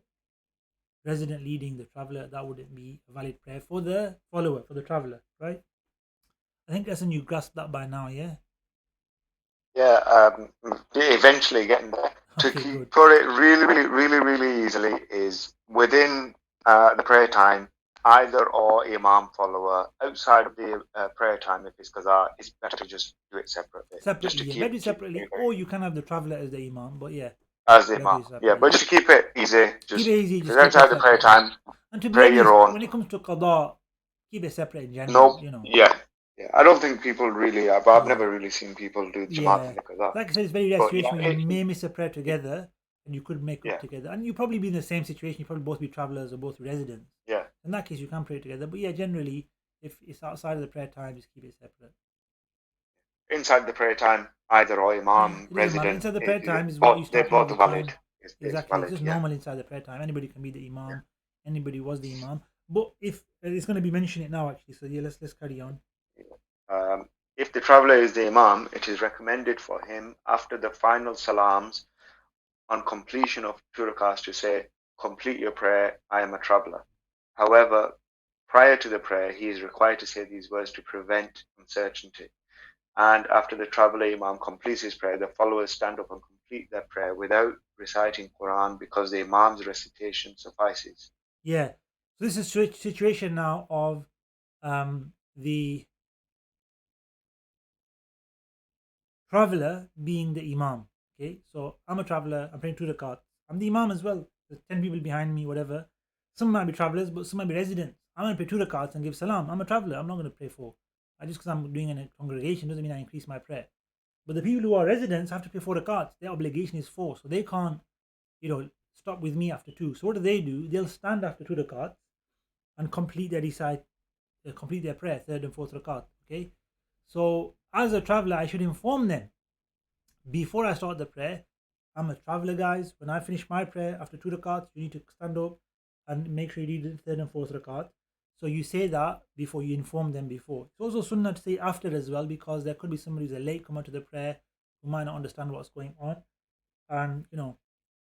resident leading the traveler, that wouldn't be a valid prayer for the follower, for the traveler, right? I think that's when you grasp that by now, yeah? Yeah, eventually getting there. To Okay, good. put it really easily is within the prayer time, either or imam follower. Outside of the prayer time, if it's qaza, it's better to just do it separately. Just Separately, to yeah. keep Better keep it separately, very or you can have the traveler as the imam, but yeah, as the better imam. is Yeah, separately, but yeah. just to keep it easy, Keep it just easy, if just it's keep it outside the prayer separate, yeah. time, And to be pray your honest, own. when it comes to qada, keep it separate in general, No, you know. yeah. I don't think people really are, but I've Yeah, never really seen people do Jamaat yeah. in the qaza. Like I said, it's very rare But yeah, situation where you may miss a prayer it together and you could make up yeah, together. And you probably be in the same situation, you probably both be travelers or both residents. yeah. In that case, you can pray together. But yeah, generally, if it's outside of the prayer time, just keep it separate. Inside the prayer time, either or Yeah, imam, it doesn't matter. resident, Inside the prayer time is what you both they're start playing with both the valid. time. It's Exactly. It's valid. just Yeah, normal inside the prayer time. Anybody can be the yeah. imam. Anybody was the imam. But if it's going to be mentioning it now, actually. So yeah, let's carry on. If the traveler is the imam, it is recommended for him after the final salams on completion of two rakahs to say, "Complete your prayer. I am a traveler." However, prior to the prayer, he is required to say these words to prevent uncertainty. And after the traveler imam completes his prayer, the followers stand up and complete their prayer without reciting Quran because the imam's recitation suffices. Yeah. So this is situation now of the traveler being the imam. Okay, so I'm a traveler. I'm praying 2 rakats. I'm the imam as well. There's 10 people behind me, whatever. Some might be travelers, but some might be residents. I'm gonna pray 2 rakats and give salam. I'm a traveler. I'm not gonna pray 4. Just because I'm doing in a congregation doesn't mean I increase my prayer. But the people who are residents have to pay 4 rakats. Their obligation is 4, so they can't, stop with me after 2. So what do? They'll stand after 2 rakats and complete their prayer, third and fourth rakat. Okay, so as a traveler, I should inform them before I start the prayer. I'm a traveler, guys. When I finish my prayer after 2 rakats, you need to stand up and make sure you do the third and fourth rakat. So you say that before you inform them before. It's also sunnah to say after as well because there could be somebody who's a late comer to the prayer who might not understand what's going on. And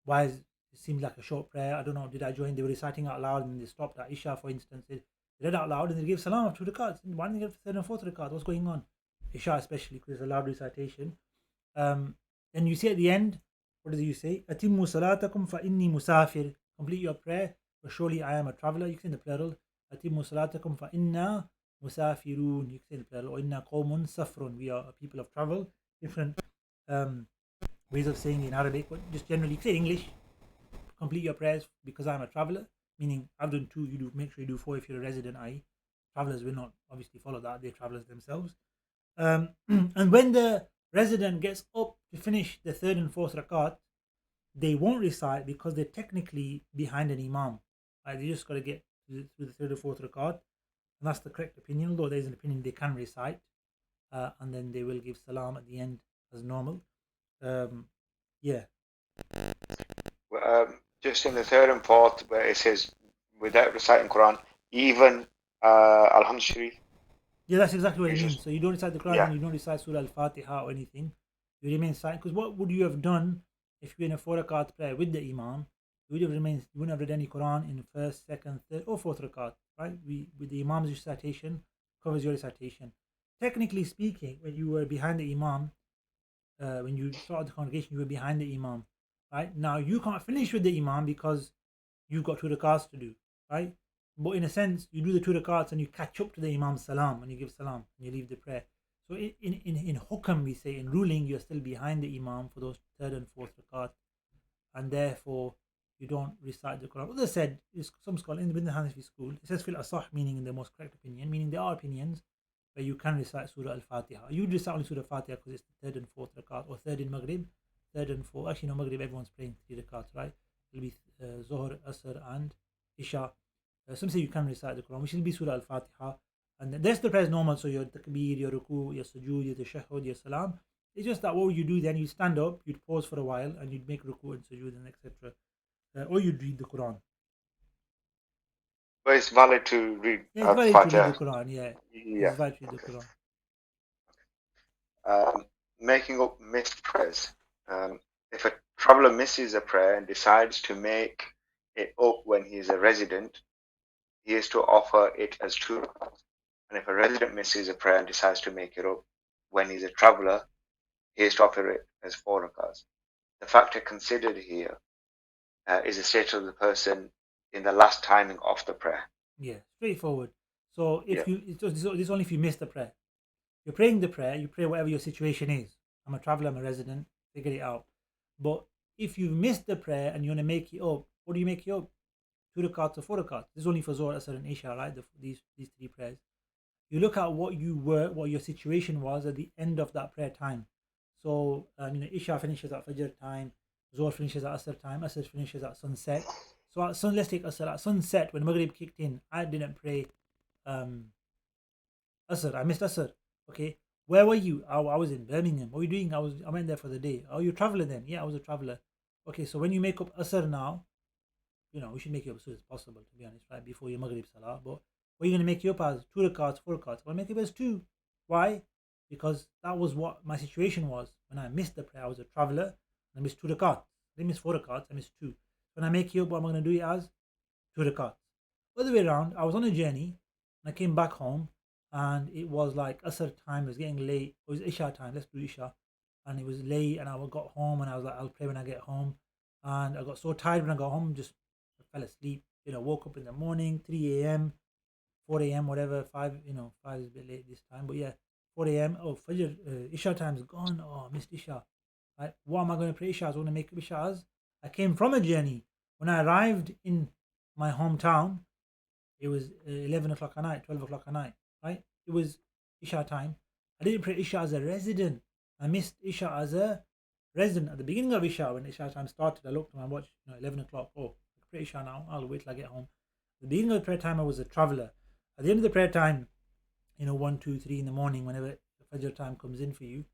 why is it seems like a short prayer? I don't know. Did I join? They were reciting out loud and they stopped at Isha, for instance. They read out loud and they gave salam of 2 rakats. Why didn't they give third and fourth rakat? What's going on? Isha especially because it's a loud recitation. Um, and you say at the end, what does you say? Atimmu salatakum fa inni musafir. Complete your prayer, for surely I am a traveler. You can say in the plural. Atimmu salatakum fa inna musafirun. You can say in the plural. Or inna qawmun safrun. We are a people of travel. Different um, ways of saying in Arabic, but just generally say English. Complete your prayers because I'm a traveler. Meaning I've done 2. You do make sure you do 4 if you're a resident. I travelers will not obviously follow that. They're travelers themselves. And when the resident gets up to finish the third and fourth rakat, they won't recite because they're technically behind an imam. Right? They just got to get through the third or fourth rakat, and that's the correct opinion. Although there's an opinion they can recite, and then they will give salam at the end as normal. Um, yeah, Just in the third and fourth, where it says without reciting Quran, even Alhamdulillah Sharif, yeah, that's exactly what you it means. just So you don't recite the Quran yeah, and you don't recite Surah Al-Fatiha or anything. You remain silent. Because what would you have done if you're in a 4 rakat prayer with the Imam? You would have remained. You wouldn't have read any Quran in the first, second, third, or fourth rakat, right? With the Imam's recitation covers your recitation. Technically speaking, when you were behind the Imam, when you started the congregation, you were behind the Imam, right? Now you can't finish with the Imam because you've got 2 rakats to do, right? But in a sense, you do the 2 rakats and you catch up to the Imam's salam and you give salam and you leave the prayer. So in hukam, we say, in ruling, you're still behind the Imam for those third and fourth rakat, and therefore you don't recite the Quran. What they said is some scholar in the Hanafi school, it says fil asah, meaning in the most correct opinion, meaning there are opinions where you can recite Surah Al-Fatiha. You recite only Surah Al-Fatiha because it's the third and fourth rakat, or third in Maghrib, third and fourth. Actually, no, Maghrib, everyone's praying 3 rakats, right? It'll be Zohar, Asr, and Isha. Some say you can recite the Quran, which will be Surah Al-Fatiha. And the rest of the prayer is normal, so your takbir, your ruku, your sujood, your tashahhud, your salam. It's just that what would you do then? You stand up, you'd pause for a while, and you'd make ruku and sujood and etc. Or you'd read the Quran. but it's valid to read Yeah, it's valid to read Fatiha. the Quran. Yeah, it's Yeah, valid to read the okay. Quran. Making up missed prayers. If a traveler misses a prayer and decides to make it up when he's a resident, he is to offer it as 2 rakats. And if a resident misses a prayer and decides to make it up when he's a traveler, he is to offer it as 4 rakats. The factor considered here is the state of the person in the last timing of the prayer. Yeah, straightforward. So Yeah. if you, this is only if you miss the prayer. You're praying the prayer, you pray whatever your situation is. I'm a traveler, I'm a resident, figure it out. But if you miss the prayer and you want to make it up, what do you make it up? 2 rakats or 4 rakats. This is only for Zohar, Asr, and Isha, right? These three prayers. You look at what you were, what your situation was at the end of that prayer time. So, Isha finishes at Fajr time, Zohar finishes at Asr time, Asr finishes at sunset. So at let's take Asr. At sunset, when Maghrib kicked in, I didn't pray Asr. I missed Asr. Okay. Where were you? I was in Birmingham. What were you doing? I went there for the day. Oh, you're a traveler then? Yeah, I was a traveler. Okay, so when you make up Asr now, we should make it up as soon as possible, to be honest, right? Before your Maghrib Salah. But what are you going to make it up as? 2 rakats, 4 rakats. Well, make it up as 2. Why? Because that was what my situation was. When I missed the prayer, I was a traveler. I missed 2 rakats. I didn't miss 4 rakats, I missed 2. When I make it up, what am I going to do it as? 2 rakats. Other way around, I was on a journey and I came back home and it was like Asr time, it was getting late. It was Isha time, let's do Isha. And it was late and I got home and I was like, I'll pray when I get home. And I got so tired when I got home, just fell asleep. Woke up in the morning, 3 a.m., 4 a.m., whatever, 5, 5 is a bit late this time. But yeah, 4 a.m. Oh, Fajr, Isha time's gone. Oh, I missed Isha. Right? What am I going to pray Isha? I was going to make Isha as. I came from a journey. When I arrived in my hometown, it was 11 o'clock at night, 12 o'clock at night, right? It was Isha time. I didn't pray Isha as a resident. I missed Isha as a resident. At the beginning of Isha, when Isha time started, I looked at my watch, 11 o'clock. Oh, I can pray Isha now. I'll wait till I get home. At the beginning of the prayer time, I was a traveler. At the end of the prayer time, 1, 2, 3 in the morning, whenever the Fajr time comes in for you,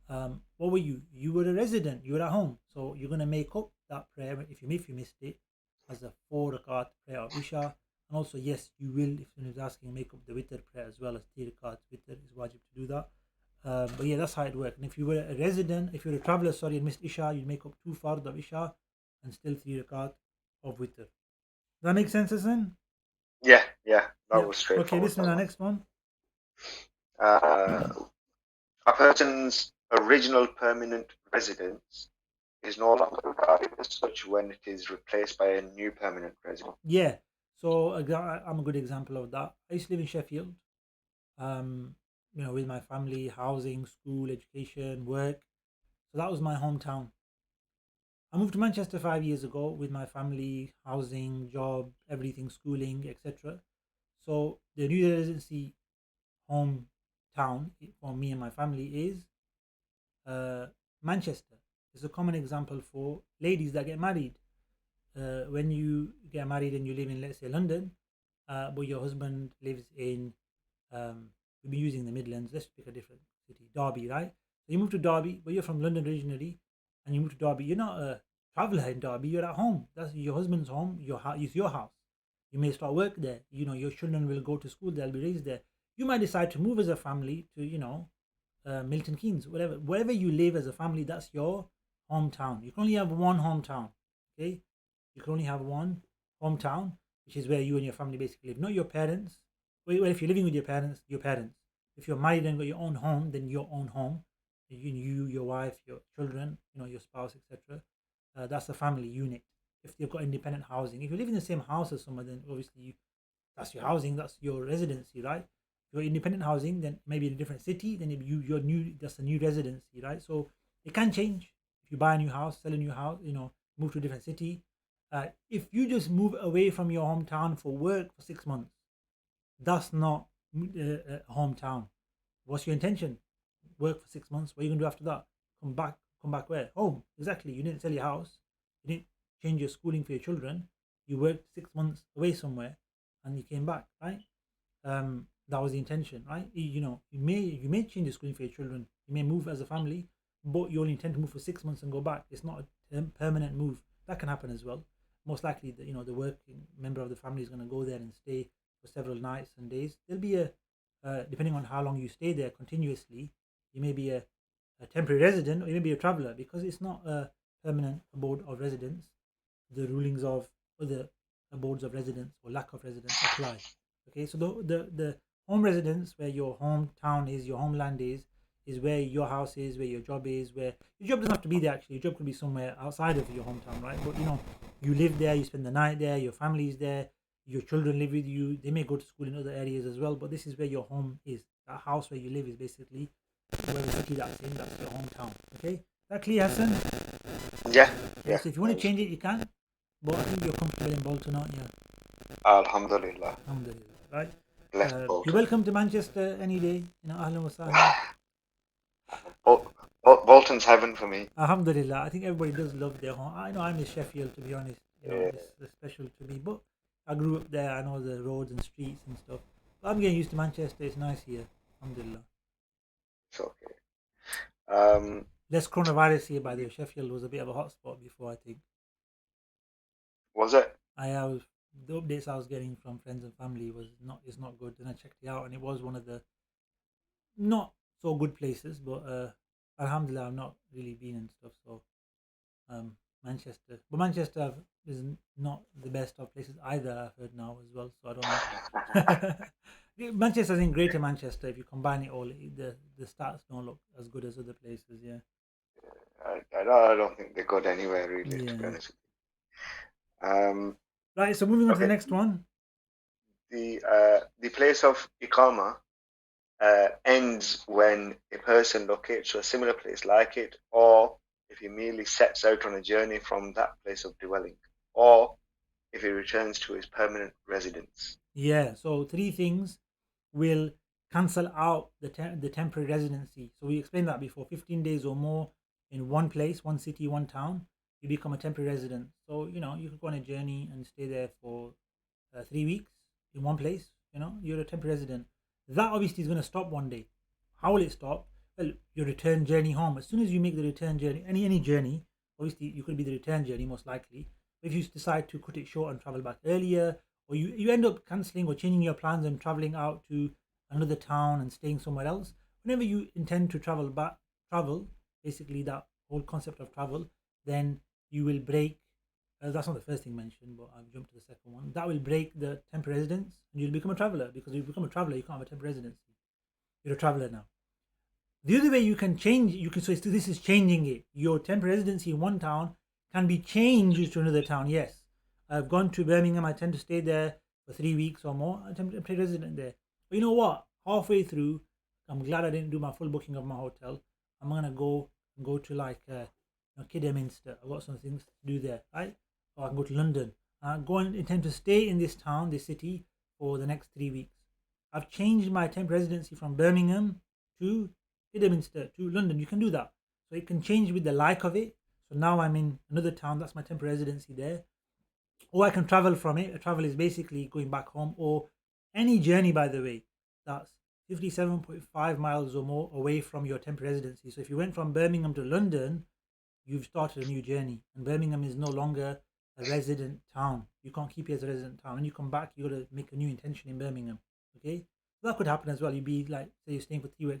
what were you? You were a resident. You were at home. So you're going to make up that prayer if you missed it as a 4 rakat prayer of Isha. And also, yes, you will, if someone is asking, make up the witr prayer as well as 3 rakats. Witr is wajib to do that. But yeah, that's how it works. And if you were a resident, if you're a traveler, sorry, and missed Isha, you'd make up 2 fard of Isha and still 3 rakat of witr. Does that make sense, Hassan? Yeah, that Yep. was Okay, straightforward. Bismillah, next one. A person's original permanent residence is no longer regarded as such when it is replaced by a new permanent residence. Yeah. So I'm a good example of that. I used to live in Sheffield, with my family, housing, school, education, work. So that was my hometown. I moved to Manchester 5 years ago with my family, housing, job, everything, schooling, etc. So the new residency hometown for me and my family is Manchester. It's a common example for ladies that get married. When you get married and you live in, let's say, London, but your husband lives in, we'll be using the Midlands, let's pick a different city, Derby, right? So you move to Derby, but you're from London originally, and you move to Derby. You're not a traveler in Derby, you're at home. That's your husband's home, it's your house. You may start work there. Your children will go to school, they'll be raised there. You might decide to move as a family to, Milton Keynes, wherever you live as a family, that's your hometown. You can only have one hometown, okay? You can only have one hometown, which is where you and your family basically live, not your parents. Well, if you're living with your parents, your parents. If you're married and got your own home, then your own home. You, your wife, your children, your spouse, etc. That's a family unit. If you've got independent housing, if you live in the same house as someone, then obviously that's your housing, that's your residency, right? If you're independent housing, then maybe in a different city, then you're new, that's a new residency, right? So it can change. If you buy a new house, sell a new house, move to a different city. If you just move away from your hometown for work for 6 months, that's not hometown. What's your intention? Work for 6 months. What are you gonna do after that? Come back. Come back where? Home. Exactly. You didn't sell your house. You didn't change your schooling for your children. You worked 6 months away somewhere, and you came back. Right. That was the intention. Right. You may change your schooling for your children. You may move as a family, but you only intend to move for 6 months and go back. It's not a permanent move. That can happen as well. Most likely, the working member of the family is going to go there and stay for several nights and days. There'll be depending on how long you stay there continuously, you may be a temporary resident or you may be a traveler, because it's not a permanent abode of residence. The rulings of other boards of residence or lack of residence apply. Okay, so the home residence, where your hometown is, your homeland is where your house is, where your job is, where your job doesn't have to be there actually. Your job could be somewhere outside of your hometown, right? But you live there, you spend the night there, your family is there, your children live with you. They may go to school in other areas as well, but this is where your home is. That house where you live is basically where the city that's in, that's your hometown. Okay, that clear, Hassan? Yeah, Yeah. yeah. So if you want to change it, you can. But I think you're comfortable in Bolton, aren't you? Alhamdulillah. Alhamdulillah, right? Bless You're Bolton. welcome to Manchester any day. Ahlan wa sahlan. Bolton's heaven for me. Alhamdulillah. I think everybody does love their home. I know I'm in Sheffield, to be honest. Yeah. It's special to me. But I grew up there. I know the roads and streets and stuff. But I'm getting used to Manchester. It's nice here. Alhamdulillah. It's okay. Less coronavirus here, by the way. Sheffield was a bit of a hotspot before, I think. Was it? The updates I was getting from friends and family is not good. And I checked it out, and it was one of the not so good places. But alhamdulillah, I've not really been and stuff. So Manchester is not the best of places either. I've heard now as well. So I don't know. Manchester's in Greater Manchester. If you combine it all, the stats don't look as good as other places. Yeah. I don't think they're good anywhere really, to be honest with you. Right. So moving on to the Okay. next one. The place of Iqama ends when a person locates to a similar place like it, or if he merely sets out on a journey from that place of dwelling, or if he returns to his permanent residence. Yeah. So three things will cancel out the temporary residency. So we explained that before. 15 days or more in one place, one city, one town, you become a temporary resident. So you could go on a journey and stay there for 3 weeks in one place. You're a temporary resident. That obviously is going to stop one day. How will it stop? Well, your return journey home. As soon as you make the return journey, any journey, obviously you could be the return journey most likely. If you decide to cut it short and travel back earlier, or you end up cancelling or changing your plans and traveling out to another town and staying somewhere else, whenever you intend to travel, basically that whole concept of travel, then you will break. That's not the first thing mentioned, but I've jumped to the second one. That will break the temporary residence, and you'll become a traveller. Because if you become a traveller, you can't have a temporary residency. You're a traveller now. The other way you can change, so this is changing it. Your temporary residency in one town can be changed to another town. Yes, I've gone to Birmingham. I tend to stay there for 3 weeks or more. I'm a temporary resident there. But you know what? Halfway through, I'm glad I didn't do my full booking of my hotel. I'm gonna go to like Kidderminster. I've got some things to do there, right? Or I can go to London. I go and intend to stay in this town, this city, for the next 3 weeks. I've changed my temporary residency from Birmingham to Kidderminster to London. You can do that. So it can change with the like of it. So now I'm in another town. That's my temporary residency there. Or I can travel from it. A travel is basically going back home, or any journey, by the way, that's 57.5 miles or more away from your temporary residency. So if you went from Birmingham to London, you've started a new journey. And Birmingham is no longer a resident town. You can't keep it as a resident town. When you come back, you got to make a new intention in Birmingham. Okay? So that could happen as well. You'd be like, say you're staying for 3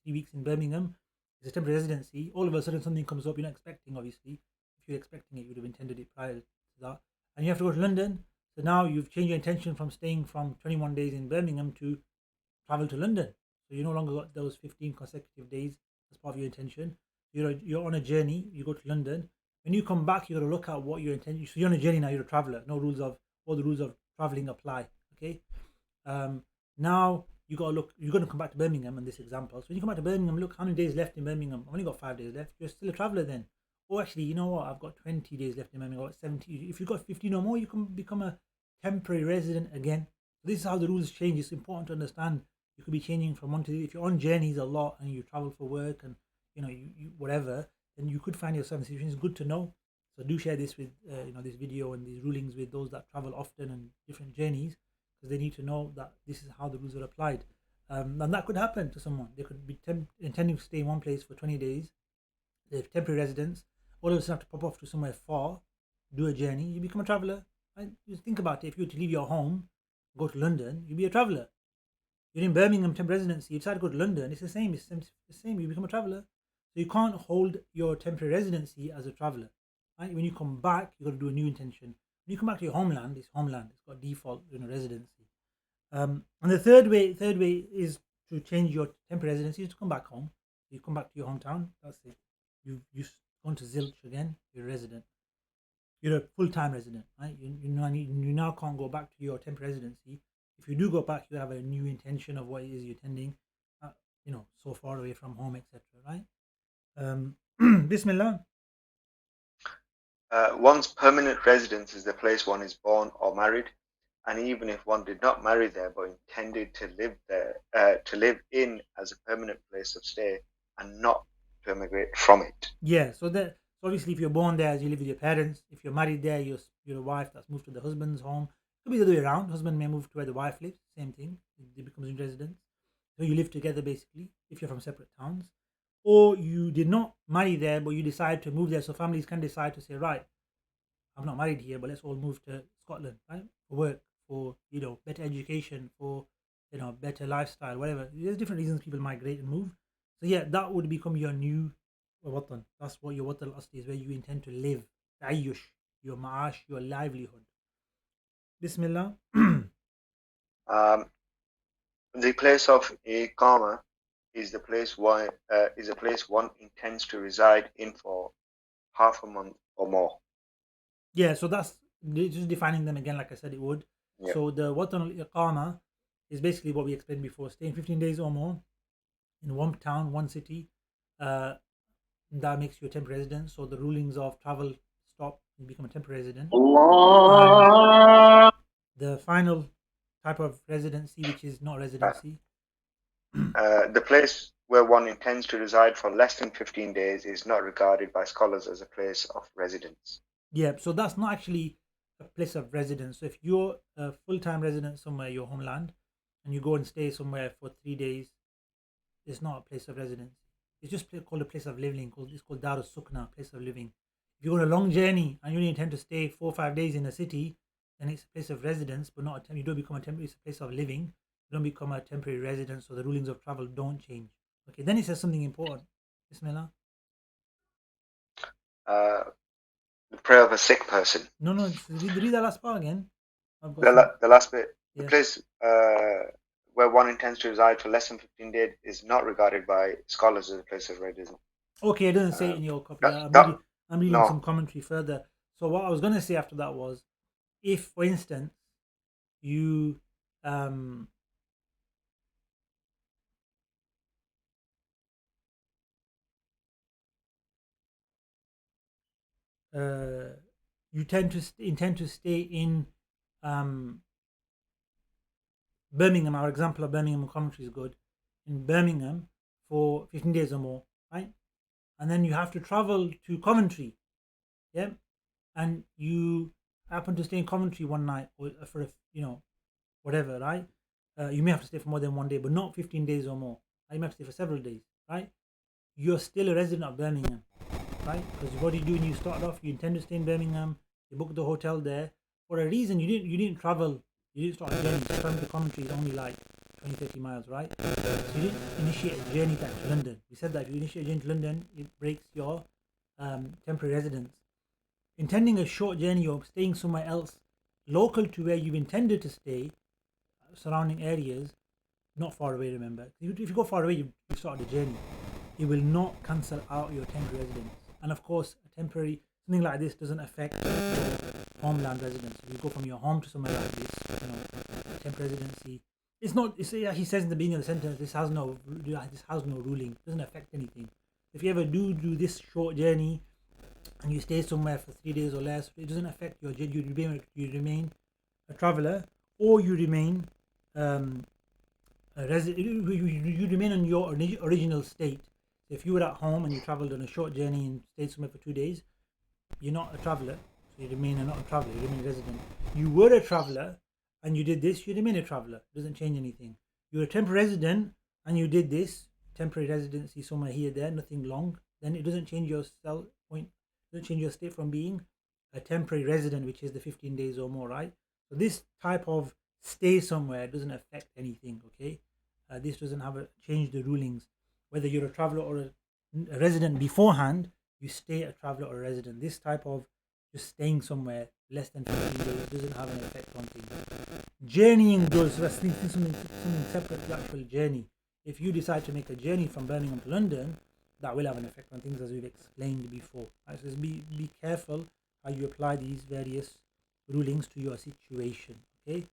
weeks in Birmingham. It's a temporary residency. All of a sudden something comes up you're not expecting, obviously. If you're expecting it, you would have intended it prior to that. And you have to go to London. So now you've changed your intention from staying from 21 days in Birmingham to travel to London. So you no longer got those 15 consecutive days as part of your intention. You're on a journey. You go to London. When you come back, you got to look at what your intention. So you're on a journey now. You're a traveler. All the rules of traveling apply. Okay. Now you got to look. You're going to come back to Birmingham in this example. So when you come back to Birmingham, look how many days left in Birmingham. I've only got 5 days left. You're still a traveler then. Oh, actually, you know what? I've got 20 days left in Birmingham. I've got 70. If you've got 15 or more, you can become a temporary resident again. So this is how the rules change. It's important to understand. You could be changing from one to the, if you're on journeys a lot and you travel for work and you whatever, then you could find yourself in a situation. It's good to know. So do share this with this video and these rulings with those that travel often and different journeys, because they need to know that this is how the rules are applied. And that could happen to someone. They could be intending to stay in one place for 20 days. They're temporary residents. All of a sudden have to pop off to somewhere far, do a journey. You become a traveller. Right? Just think about it. If you were to leave your home, go to London, you'd be a traveller. You're in Birmingham temporary residency. You decide to go to London. It's the same. It's the same. You become a traveller. So you can't hold your temporary residency as a traveller. Right? When you come back, you got to do a new intention. When you come back to your homeland, it's got default residency. And the third way is to change your temporary residency, is to come back home. You come back to your hometown, that's it. You've gone to Zilch again, you're a resident. You're a full-time resident, right? You now can't go back to your temporary residency. If you do go back, you have a new intention of what it is you're attending, so far away from home, etc., right? Bismillah. One's permanent residence is the place one is born or married, and even if one did not marry there but intended to live there, to live in as a permanent place of stay and not to emigrate from it. Yeah, so obviously if you're born there, you live with your parents. If you're married there, you're a wife that's moved to the husband's home. It could be the other way around. Husband may move to where the wife lives. Same thing. They becomes in residence. So you live together basically. If you're from separate towns, or you did not marry there, but you decide to move there. So families can decide to say, right, I'm not married here, but let's all move to Scotland, right, for work, for better education, for better lifestyle, whatever. There's different reasons people migrate and move. So yeah, that would become your new watan. That's what your watan al-asli is, where you intend to live, ta'ayyush, your ma'ash, your livelihood. Bismillah. The place of iqama is a place one intends to reside in for half a month or more. Yeah, so that's just defining them again, like I said it would. Yep. So the watan al-iqama is basically what we explained before, staying 15 days or more in one town, one city. That makes you a temporary resident. So the rulings of travel stop, you become a temporary resident. The final type of residency, which is not residency. The place where one intends to reside for less than 15 days is not regarded by scholars as a place of residence. Yeah, so that's not actually a place of residence. So if you're a full-time resident somewhere, your homeland, and you go and stay somewhere for 3 days, it's not a place of residence. It's just called a place of living. It's called Darus Sukna, place of living. If you go on a long journey and you only intend to stay 4 or 5 days in a city, then it's a place of residence, but not you don't become a temporary. It's a place of living. You don't become a temporary resident, so the rulings of travel don't change. Okay, then it says something important. Bismillah. The prayer of a sick person. No, read the last part again. The last bit. Yeah. The place where one intends to reside for less than 15 days is not regarded by scholars as a place of residence. Okay, it doesn't say it in your copy. I'm reading some commentary further. So what I was going to say after that was, if, for instance, you you intend to stay in Birmingham. Our example of Birmingham commentary is good. In Birmingham for 15 days or more, right? And then you have to travel to Coventry, yeah, and you happen to stay in Coventry one night or for whatever, right? You may have to stay for more than 1 day, but not 15 days or more. You may have to stay for several days, right? You're still a resident of Birmingham, right? Because what do you do when you start off? You intend to stay in Birmingham. You book the hotel there for a reason. You didn't travel. You didn't start a journey. Traveling to Coventry is only like 20-30 miles, right? So you didn't initiate a journey back to London. We said that if you initiate a journey to London, it breaks your temporary residence. Intending a short journey or staying somewhere else local to where you've intended to stay, surrounding areas, not far away, remember. If you go far away, you started a journey. It will not cancel out your temporary residence. And of course, something like this doesn't affect your homeland residence. If you go from your home to somewhere like this, temporary residency, he says in the beginning of the sentence, this has no ruling, it doesn't affect anything. If you ever do this short journey and you stay somewhere for 3 days or less, it doesn't affect your journey. You remain a traveler, or you remain you remain in your original state. If you were at home and you traveled on a short journey and stayed somewhere for 2 days, you're not a traveler, so you remain not a traveler, you remain a resident. You were a traveler and you did this, you remain a traveler. It doesn't change anything. You're a temporary resident and you did this, temporary residency somewhere here, there, nothing long, then it doesn't change your doesn't change your state from being a temporary resident, which is the 15 days or more, right? So this type of stay somewhere doesn't affect anything, okay? This doesn't change the rulings. Whether you're a traveler or a resident beforehand, you stay a traveler or a resident. This type of just staying somewhere less than 15 days doesn't have an effect on things. Journeying does. So that's something separate to the actual journey. If you decide to make a journey from Birmingham to London, that will have an effect on things, as we've explained before. Right? So just be careful how you apply these various rulings to your situation. Okay.